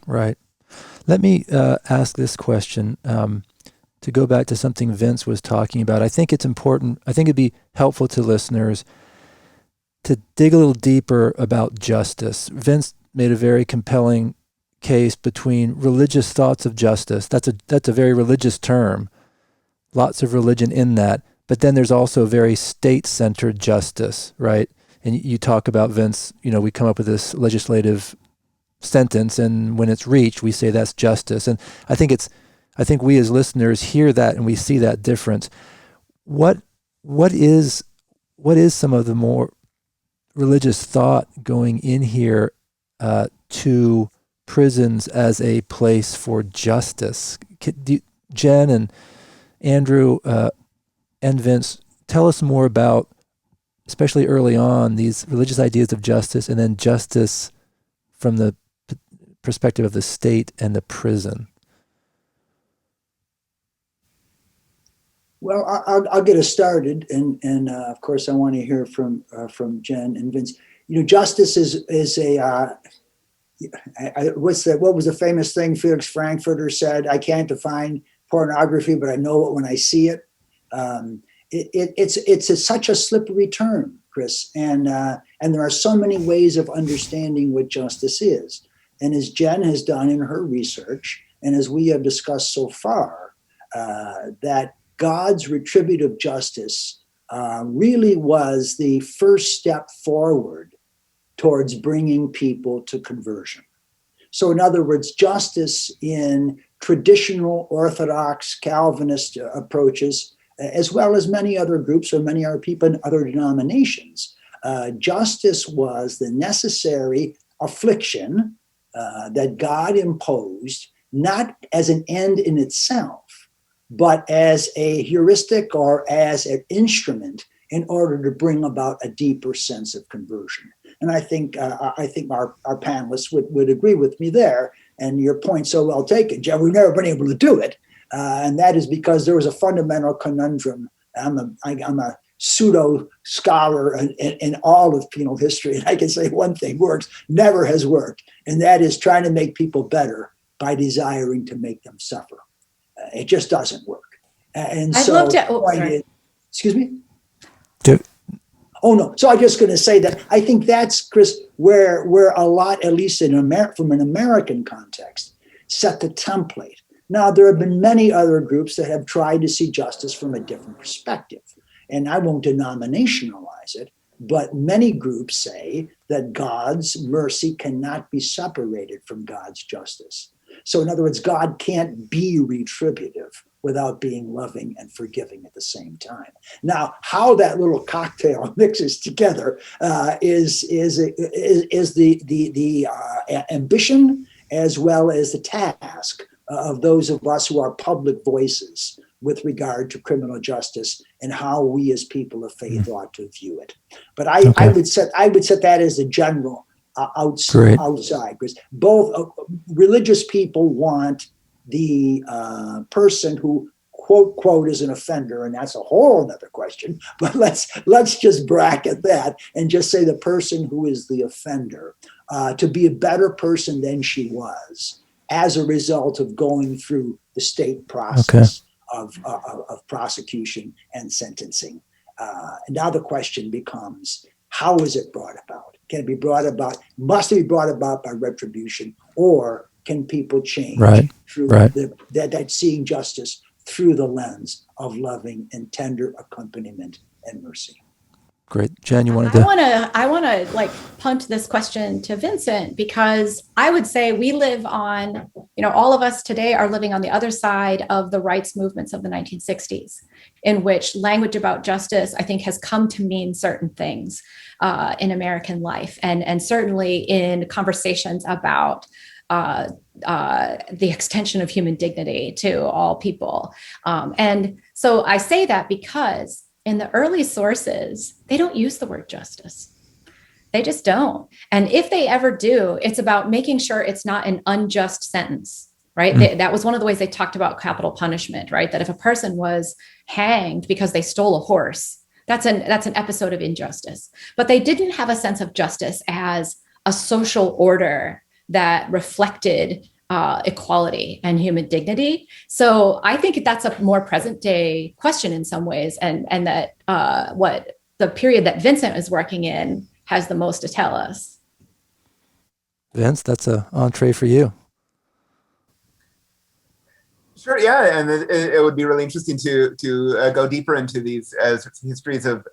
Right. Let me ask this question to go back to something Vince was talking about. I think it's important. I think it'd be helpful to listeners to dig a little deeper about justice. Vince made a very compelling case between religious thoughts of justice. That's a very religious term. Lots of religion in that. But then there's also very state-centered justice, right? And you talk about, Vince, we come up with this legislative sentence, and when it's reached, we say that's justice. And I think it's I think we as listeners hear that and we see that difference. What is some of the more religious thought going in here to prisons as a place for justice? Jen and Andrew and Vince, tell us more about, especially early on, these religious ideas of justice, and then justice from the perspective of the state and the prison. Well, I'll get us started, and of course, I want to hear from Jen and Vince. Justice is a what was the famous thing Felix Frankfurter said? I can't define pornography, but I know it when I see it. It's such a slippery term, Chris, and there are so many ways of understanding what justice is. And as Jen has done in her research, and as we have discussed so far, that God's retributive justice really was the first step forward towards bringing people to conversion. So in other words, justice in traditional Orthodox Calvinist approaches, as well as many other groups or many other people in other denominations, justice was the necessary affliction that God imposed, not as an end in itself, but as a heuristic or as an instrument in order to bring about a deeper sense of conversion. And I think our panelists would agree with me there. And your point so well taken, Jeff. We've never been able to do it, and that is because there was a fundamental conundrum. I'm a pseudo scholar in all of penal history, and I can say one thing works, never has worked, and that is trying to make people better by desiring to make them suffer. It just doesn't work. And I'd so, love to. Excuse me. Oh no. So I'm just going to say that I think that's, Chris, where a lot, at least from an American context, set the template. Now there have been many other groups that have tried to see justice from a different perspective, and I won't denominationalize it, but many groups say that God's mercy cannot be separated from God's justice. So in other words, God can't be retributive without being loving and forgiving at the same time. Now, how that little cocktail mixes together is the ambition as well as the task of those of us who are public voices with regard to criminal justice and how we as people of faith ought to view it. But I would set that as a general outside, because both religious people want the person who quote is an offender, and that's a whole other question, but let's just bracket that and just say the person who is the offender to be a better person than she was as a result of going through the state process of prosecution and sentencing. And now the question becomes, how is it brought about? Can it be brought about, must it be brought about by retribution, or can people change through that seeing justice through the lens of loving and tender accompaniment and mercy? Great. Jen, you wanted to? I want to punt this question to Vincent, because I would say we live on, all of us today are living on the other side of the rights movements of the 1960s, in which language about justice, I think, has come to mean certain things in American life, and certainly in conversations about the extension of human dignity to all people. And so I say that because in the early sources, they don't use the word justice. They just don't. And if they ever do, it's about making sure it's not an unjust sentence, right? That was one of the ways they talked about capital punishment, right? That if a person was hanged because they stole a horse, that's an episode of injustice. But they didn't have a sense of justice as a social order that reflected equality and human dignity. So I think that's a more present day question in some ways, and that what the period that Vincent is working in has the most to tell us. Vince, that's an entree for you. Sure, yeah, and it would be really interesting to go deeper into these histories of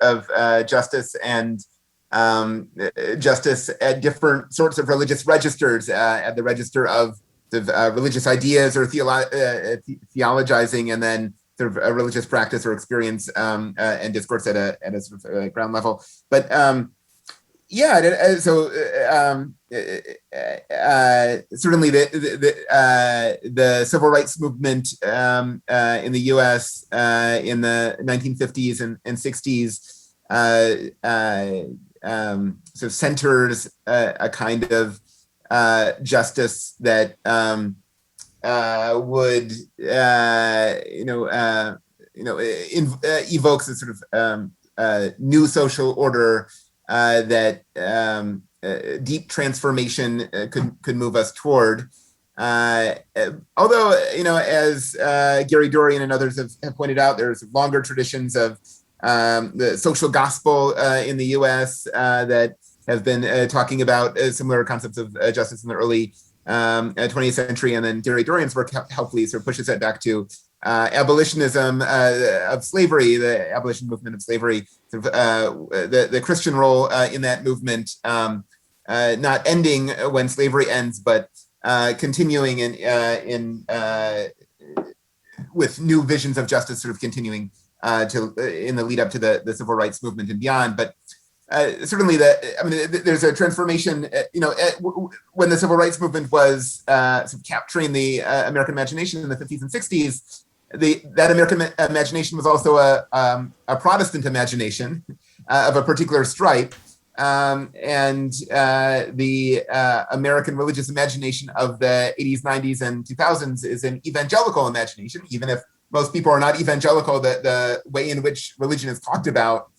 justice and justice at different sorts of religious registers, at the register of religious ideas or theologizing, and then sort of a religious practice or experience and discourse at a sort of ground level. But certainly the civil rights movement in the U.S. In the 1950s and 60s sort of centers a kind of justice that would evokes a sort of new social order that deep transformation could move us toward. Although, as Gary Dorian and others have pointed out, there's longer traditions of the social gospel in the U.S. That have been talking about similar concepts of justice in the early 20th century. And then Gary Dorian's work helpfully sort of pushes that back to abolitionism of slavery, the abolition movement of slavery, sort of, the Christian role in that movement, not ending when slavery ends, but continuing with new visions of justice, sort of continuing in the lead up to the civil rights movement and beyond. But certainly, there's a transformation. When the civil rights movement was sort of capturing the American imagination in the 50s and 60s, that American imagination was also a Protestant imagination of a particular stripe, and the American religious imagination of the 80s, 90s, and 2000s is an evangelical imagination. Even if most people are not evangelical, the way in which religion is talked about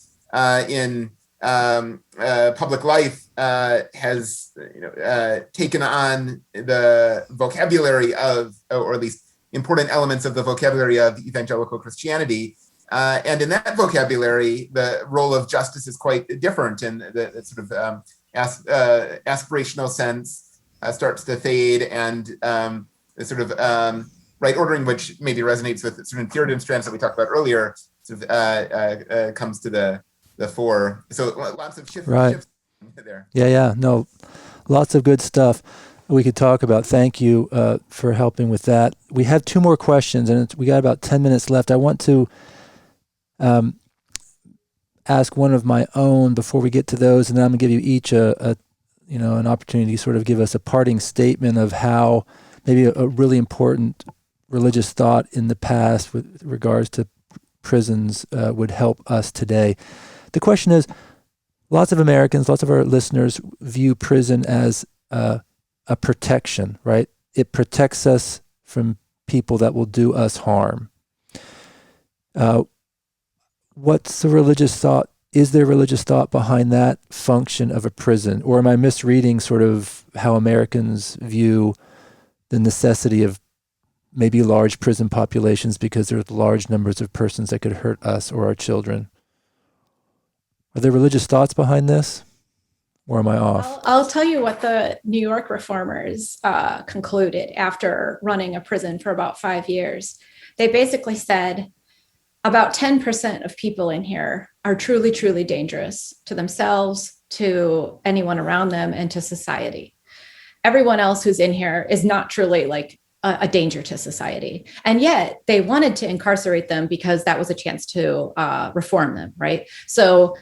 in public life has taken on the vocabulary of, or at least important elements of the vocabulary of evangelical Christianity. And in that vocabulary, the role of justice is quite different, and the sort of aspirational sense starts to fade, and the sort of right ordering, which maybe resonates with certain Puritan strands that we talked about earlier, sort of comes to the fore. So lots of shifts there. Yeah. No, lots of good stuff we could talk about. Thank you for helping with that. We have two more questions, and we got about 10 minutes left. I want to ask one of my own before we get to those, and then I'm going to give you each an opportunity to sort of give us a parting statement of how maybe a really important religious thought in the past with regards to prisons would help us today. The question is, lots of Americans, lots of our listeners view prison as a protection, right? It protects us from people that will do us harm. What's the religious thought? Is there religious thought behind that function of a prison? Or am I misreading sort of how Americans view the necessity of maybe large prison populations because there's large numbers of persons that could hurt us or our children? Are there religious thoughts behind this? Or am I off? I'll tell you what the New York reformers concluded after running a prison for about 5 years. They basically said about 10% of people in here are truly, truly dangerous to themselves, to anyone around them, and to society. Everyone else who's in here is not truly like a danger to society. And yet they wanted to incarcerate them because that was a chance to reform them, right? So,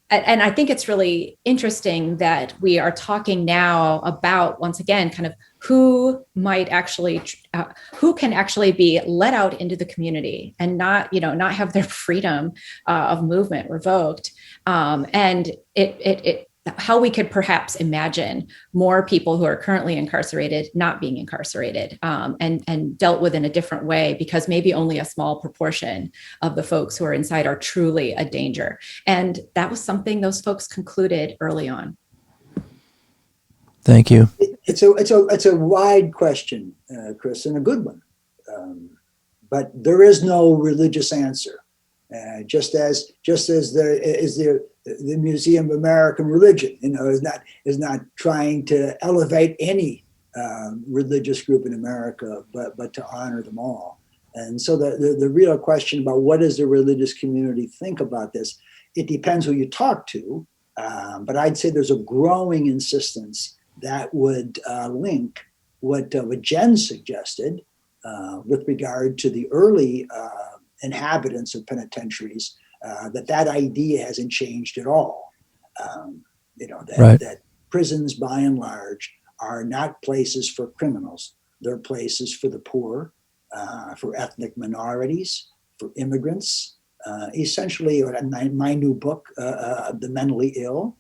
and I think it's really interesting that we are talking now about, once again, kind of who might actually, who can actually be let out into the community and not have their freedom of movement revoked. And how we could perhaps imagine more people who are currently incarcerated not being incarcerated and dealt with in a different way, because maybe only a small proportion of the folks who are inside are truly a danger. And that was something those folks concluded early on. Thank you. It's a wide question, Chris, and a good one. But there is no religious answer. Just as there is the Museum of American Religion, is not trying to elevate any religious group in America, but to honor them all. And so the real question about what does the religious community think about this, it depends who you talk to. But I'd say there's a growing insistence that would link what Jen suggested with regard to the early inhabitants of penitentiaries, that idea hasn't changed at all. That prisons, by and large, are not places for criminals. They're places for the poor, for ethnic minorities, for immigrants, essentially, my new book, The Mentally Ill.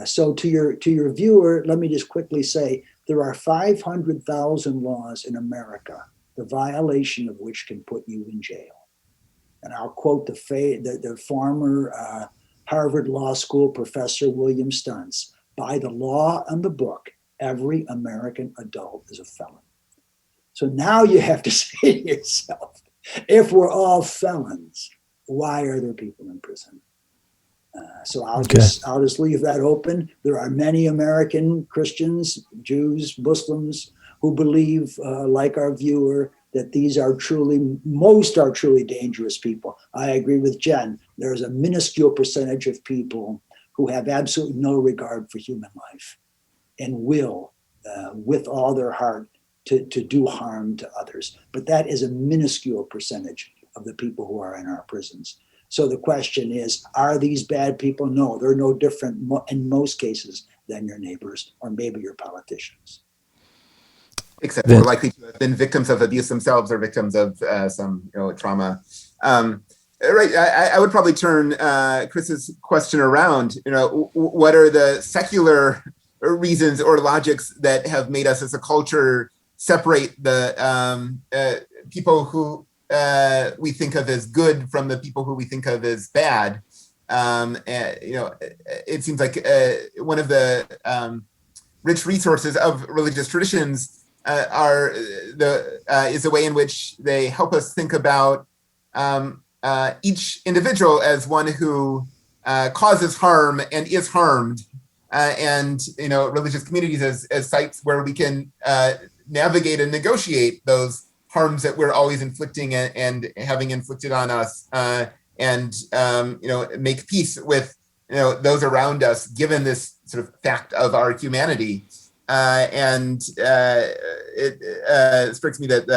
So to your viewer, let me just quickly say, there are 500,000 laws in America, the violation of which can put you in jail. And I'll quote the former Harvard Law School professor, William Stuntz: by the law and the book, every American adult is a felon. So now you have to say to yourself, if we're all felons, why are there people in prison? So I'll just leave that open. There are many American Christians, Jews, Muslims who believe, like our viewer, that most are truly dangerous people. I agree with Jen. There's a minuscule percentage of people who have absolutely no regard for human life and will, with all their heart, to do harm to others. But that is a minuscule percentage of the people who are in our prisons. So the question is, are these bad people? No, they're no different in most cases than your neighbors or maybe your politicians. Except more likely to have been victims of abuse themselves or victims of some trauma. Right. I would probably turn Chris's question around. What are the secular reasons or logics that have made us as a culture separate the people who we think of as good from the people who we think of as bad? It seems like one of the rich resources of religious traditions is a way in which they help us think about each individual as one who causes harm and is harmed, and religious communities as sites where we can navigate and negotiate those harms that we're always inflicting and having inflicted on us, and make peace with those around us, given this sort of fact of our humanity. It strikes me that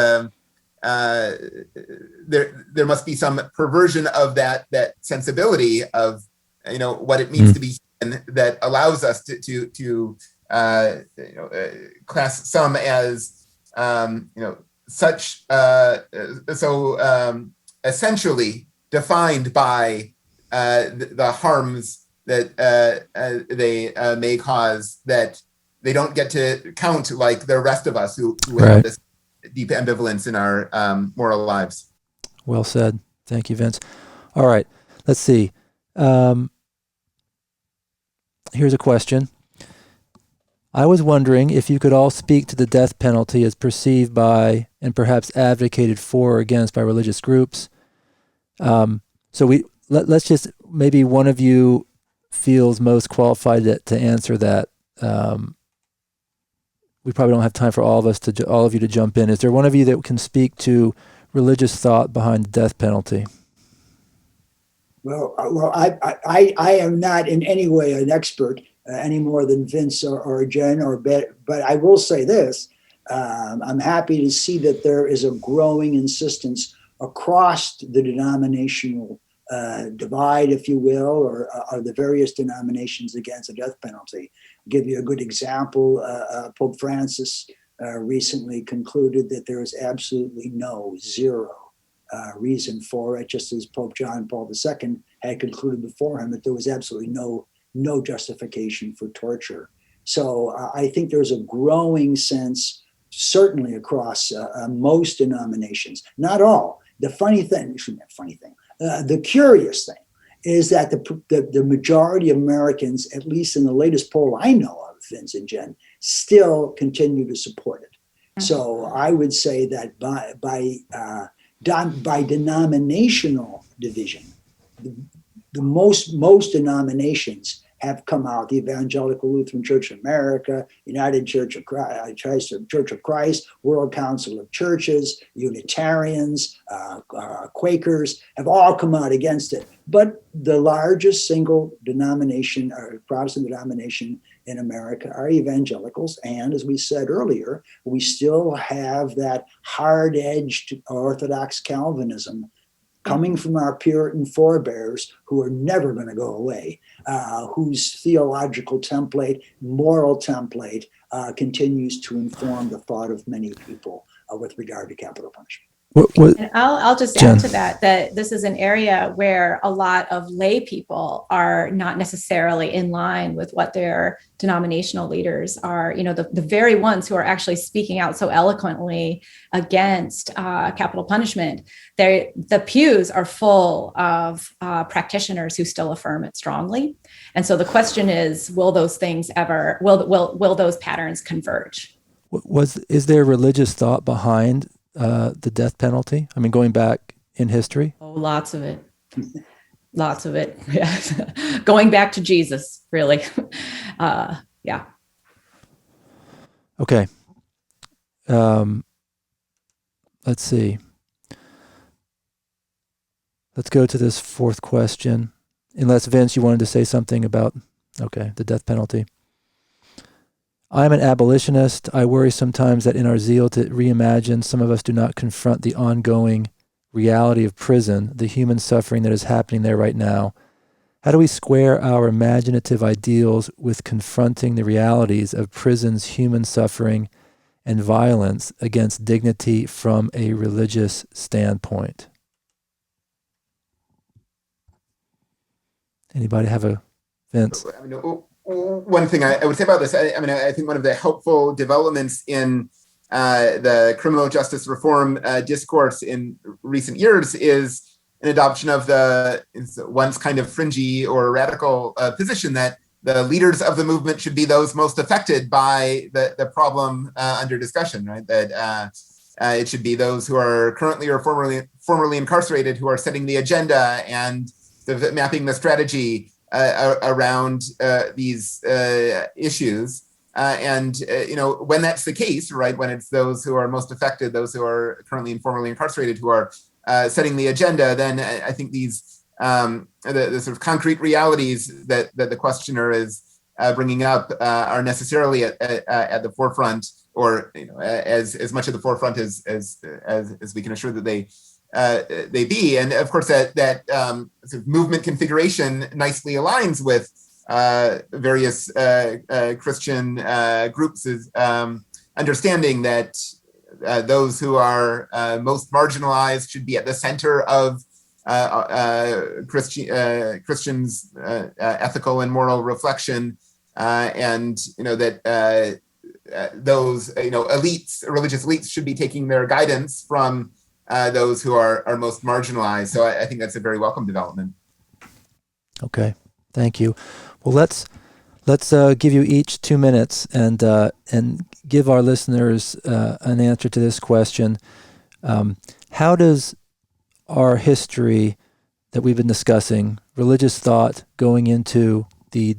there must be some perversion of that sensibility of what it means to be human that allows us to class some as such essentially defined by the harms that they may cause, that they don't get to count like the rest of us who have this deep ambivalence in our moral lives. Well said. Thank you, Vince. All right, let's see. Here's a question. I was wondering if you could all speak to the death penalty as perceived by and perhaps advocated for or against by religious groups. So let's just, maybe one of you feels most qualified to answer that. We probably don't have time for all of you to jump in. Is there one of you that can speak to religious thought behind the death penalty? Well, I am not in any way an expert any more than Vince or Jen but I will say this: I'm happy to see that there is a growing insistence across the denominational divide, if you will, or the various denominations against the death penalty. I'll give you a good example. Pope Francis recently concluded that there is absolutely zero reason for it, just as Pope John Paul II had concluded before him that there was absolutely no justification for torture. So I think there's a growing sense, certainly across most denominations, not all. The curious thing is that the majority of Americans, at least in the latest poll I know of, Vince and Jen, still continue to support it. So I would say that by denominational division, the most denominations have come out. The Evangelical Lutheran Church of America, United Church of Christ, Church of Christ, World Council of Churches, Unitarians, Quakers have all come out against it. But the largest single denomination, or Protestant denomination in America, are evangelicals. And as we said earlier, we still have that hard-edged Orthodox Calvinism coming from our Puritan forebears who are never going to go away, whose theological template, moral template continues to inform the thought of many people with regard to capital punishment. And I'll just Jen. add to that this is an area where a lot of lay people are not necessarily in line with what their denominational leaders are, the very ones who are actually speaking out so eloquently against capital punishment. The pews are full of practitioners who still affirm it strongly. And so the question is, will those things ever, will those patterns converge? Is there religious thought behind the death penalty? I mean, going back in history? Oh, lots of it. Lots of it. Yes. Going back to Jesus, really. Yeah. Okay. Let's see. Let's go to this fourth question. Unless, Vince, you wanted to say something about, the death penalty. I'm an abolitionist. I worry sometimes that in our zeal to reimagine, some of us do not confront the ongoing reality of prison, the human suffering that is happening there right now. How do we square our imaginative ideals with confronting the realities of prison's human suffering and violence against dignity from a religious standpoint? Anybody have a, Vince? One thing I would say about this, I think one of the helpful developments in the criminal justice reform discourse in recent years is an adoption of the once kind of fringy or radical position that the leaders of the movement should be those most affected by the problem under discussion, right? That it should be those who are currently or formerly incarcerated who are setting the agenda and mapping the strategy around these issues. When that's the case, right, when it's those who are most affected, those who are currently and formerly incarcerated who are setting the agenda, then I think these the sort of concrete realities that the questioner is bringing up are necessarily at the forefront, or as much at the forefront as we can assure that they be. And of course, that sort of movement configuration nicely aligns with various Christian groups' understanding that those who are most marginalized should be at the center of Christians' ethical and moral reflection, and that those elites, religious elites, should be taking their guidance from those who are most marginalized. So I think that's a very welcome development. Okay, thank you. Well, let's give you each 2 minutes and give our listeners an answer to this question. How does our history that we've been discussing, religious thought going into the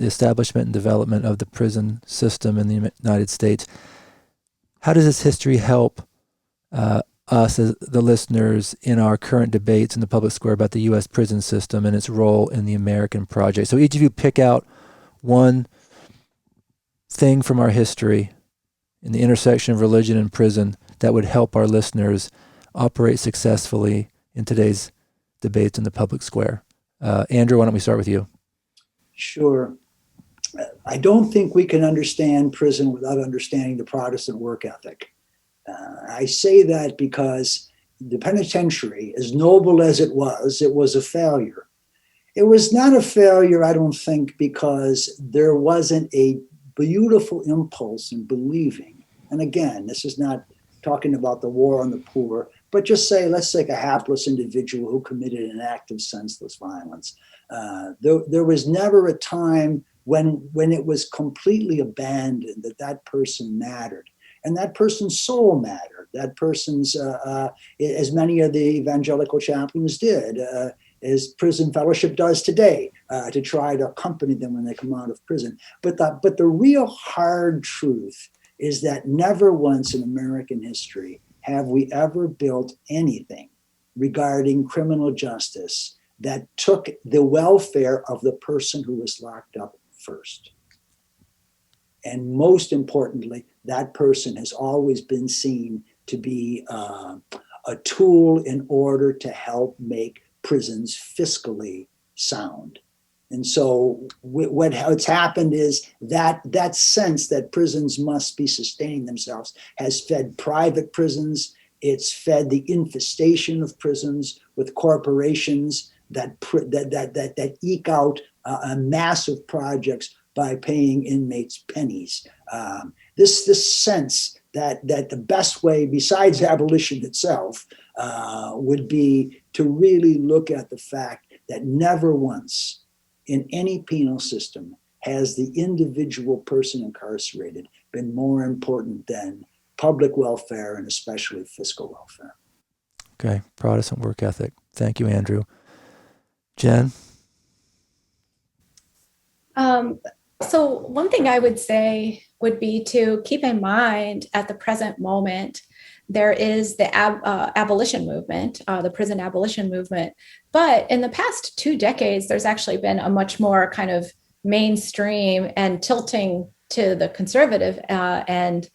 establishment and development of the prison system in the United States, how does this history help us as the listeners in our current debates in the public square about the U.S. prison system and its role in the American project? So each of you pick out one thing from our history in the intersection of religion and prison that would help our listeners operate successfully in today's debates in the public square. Andrew, why don't we start with you? Sure. I don't think we can understand prison without understanding the Protestant work ethic. I say that because the penitentiary, as noble as it was a failure. It was not a failure, I don't think, because there wasn't a beautiful impulse in believing. And again, this is not talking about the war on the poor, but just say, let's take a hapless individual who committed an act of senseless violence. There was never a time when it was completely abandoned that person mattered. And that person's soul mattered. That person's, as many of the evangelical chaplains did, as prison fellowship does today, to try to accompany them when they come out of prison. But the real hard truth is that never once in American history have we ever built anything regarding criminal justice that took the welfare of the person who was locked up first. And most importantly, that person has always been seen to be a tool in order to help make prisons fiscally sound. And so what's happened is that sense that prisons must be sustaining themselves has fed private prisons. It's fed the infestation of prisons with corporations that eke out massive projects by paying inmates pennies. This sense that the best way, besides abolition itself, would be to really look at the fact that never once in any penal system has the individual person incarcerated been more important than public welfare and especially fiscal welfare. Okay, Protestant work ethic. Thank you, Andrew. Jen? So one thing I would say would be to keep in mind at the present moment, there is the abolition movement, the prison abolition movement. But in the past 2 decades, there's actually been a much more kind of mainstream and tilting to the conservative and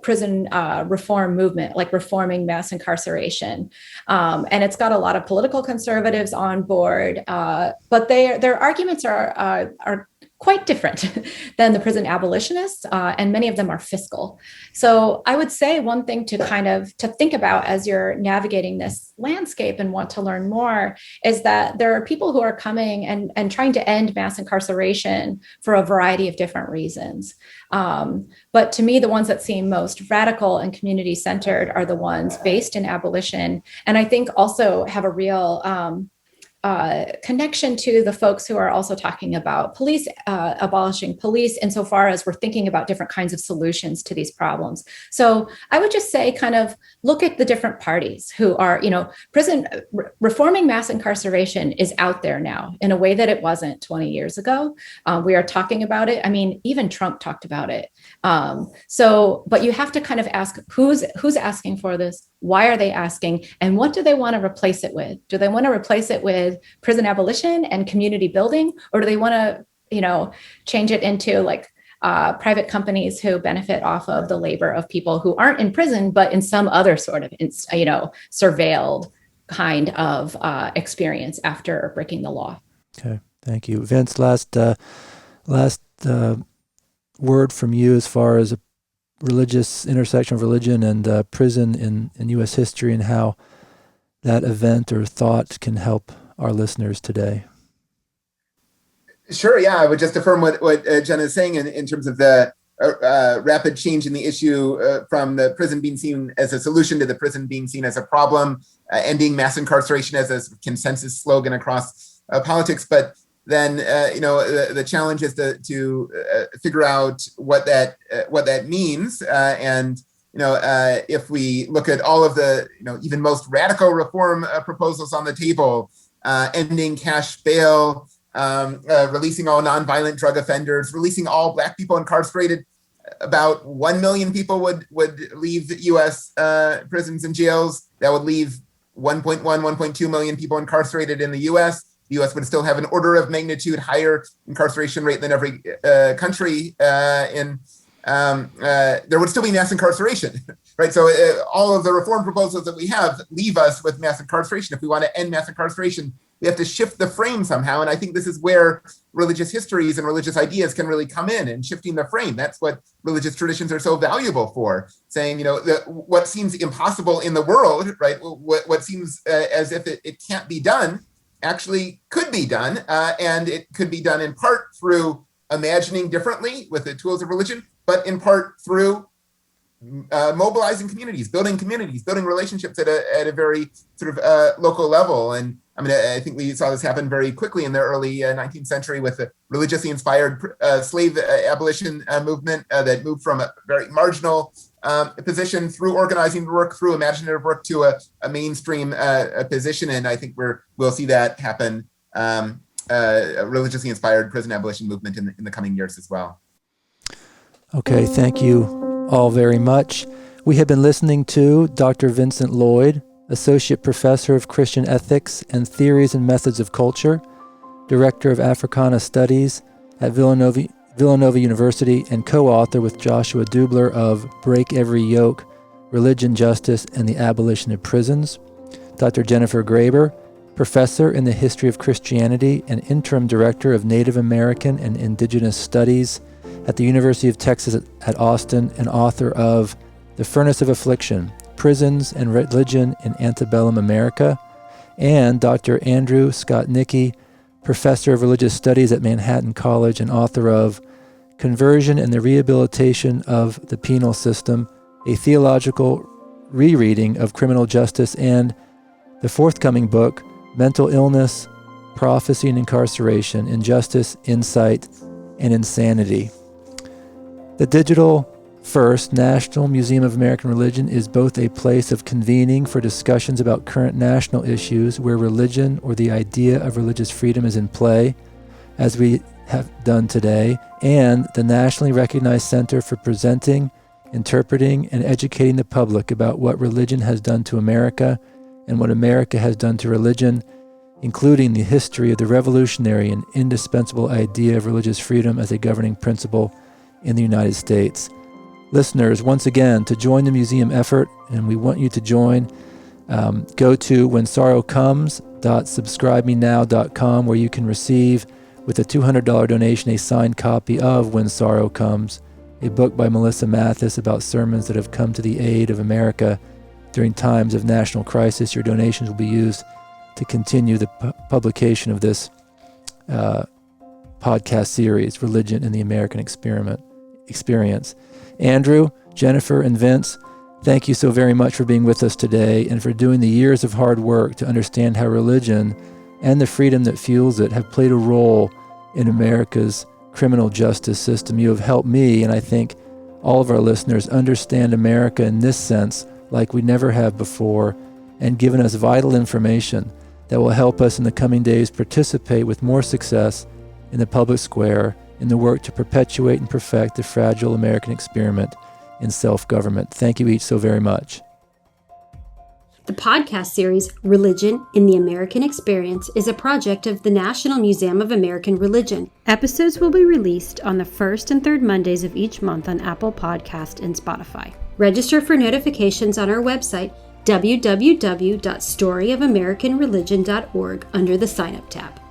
prison reform movement, like reforming mass incarceration. And it's got a lot of political conservatives on board, but their arguments are quite different than the prison abolitionists, and many of them are fiscal. So I would say one thing to think about as you're navigating this landscape and want to learn more is that there are people who are coming and trying to end mass incarceration for a variety of different reasons. But to me, the ones that seem most radical and community-centered are the ones based in abolition, and I think also have a real connection to the folks who are also talking about police, abolishing police, insofar as we're thinking about different kinds of solutions to these problems. So I would just say, kind of look at the different parties who are, reforming mass incarceration is out there now in a way that it wasn't 20 years ago. We are talking about it. I mean, even Trump talked about it. But you have to kind of ask who's asking for this, why are they asking, and what do they want to replace it with? Do they want to replace it with prison abolition and community building, or do they want to, change it into like private companies who benefit off of the labor of people who aren't in prison, but in some other sort of, surveilled kind of experience after breaking the law? Okay, thank you. Vince, last word from you as far as a religious intersection of religion and prison in U.S. history, and how that event or thought can help our listeners today. Sure, yeah, I would just affirm what Jen is saying in terms of the rapid change in the issue from the prison being seen as a solution to the prison being seen as a problem, ending mass incarceration as a consensus slogan across politics. But then, the challenge is to figure out what that means. If we look at all of the, even most radical reform proposals on the table, ending cash bail, releasing all nonviolent drug offenders, releasing all Black people incarcerated, about 1 million people would leave the U.S. Prisons and jails. That would leave 1.2 million people incarcerated in the U.S. The U.S. would still have an order of magnitude higher incarceration rate than every country. There would still be mass incarceration, right? So all of the reform proposals that we have leave us with mass incarceration. If we want to end mass incarceration, we have to shift the frame somehow. And I think this is where religious histories and religious ideas can really come in shifting the frame. That's what religious traditions are so valuable for, saying, what seems impossible in the world, right? What seems as if it can't be done actually could be done. And it could be done in part through imagining differently with the tools of religion, but in part through mobilizing communities, building relationships at a very sort of local level. And I mean, I think we saw this happen very quickly in the early 19th century with the religiously inspired slave abolition movement that moved from a very marginal position through organizing work, through imaginative work to a mainstream position. And I think we'll see that happen, a religiously inspired prison abolition movement in the coming years as well. Okay, thank you all very much. We have been listening to Dr. Vincent Lloyd, Associate Professor of Christian Ethics and Theories and Methods of Culture, Director of Africana Studies at Villanova University, and co-author with Joshua Dubler of Break Every Yoke, Religion, Justice, and the Abolition of Prisons. Dr. Jennifer Graber, Professor in the History of Christianity and Interim Director of Native American and Indigenous Studies at the University of Texas at Austin, and author of The Furnace of Affliction, Prisons and Religion in Antebellum America, and Dr. Andrew Scott Nickey, Professor of Religious Studies at Manhattan College and author of Conversion and the Rehabilitation of the Penal System, a Theological Rereading of Criminal Justice, and the forthcoming book, Mental Illness, Prophecy and Incarceration, Injustice, Insight, and Insanity. The Digital First National Museum of American Religion is both a place of convening for discussions about current national issues where religion or the idea of religious freedom is in play, as we have done today, and the nationally recognized center for presenting, interpreting, and educating the public about what religion has done to America and what America has done to religion, including the history of the revolutionary and indispensable idea of religious freedom as a governing principle in the United States. Listeners, once again, to join the museum effort, and we want you to join, go to whensorrowcomes.subscribemenow.com, where you can receive, with a $200 donation, a signed copy of When Sorrow Comes, a book by Melissa Mathis about sermons that have come to the aid of America during times of national crisis. Your donations will be used to continue the publication of this podcast series, Religion in the American Experience. Andrew, Jennifer, and Vince, thank you so very much for being with us today and for doing the years of hard work to understand how religion and the freedom that fuels it have played a role in America's criminal justice system. You have helped me, and I think all of our listeners, understand America in this sense like we never have before, and given us vital information that will help us in the coming days participate with more success in the public square in the work to perpetuate and perfect the fragile American experiment in self-government. Thank you each so very much. The podcast series, Religion in the American Experience, is a project of the National Museum of American Religion. Episodes will be released on the first and third Mondays of each month on Apple Podcast and Spotify. Register for notifications on our website, www.storyofamericanreligion.org, under the Sign Up tab.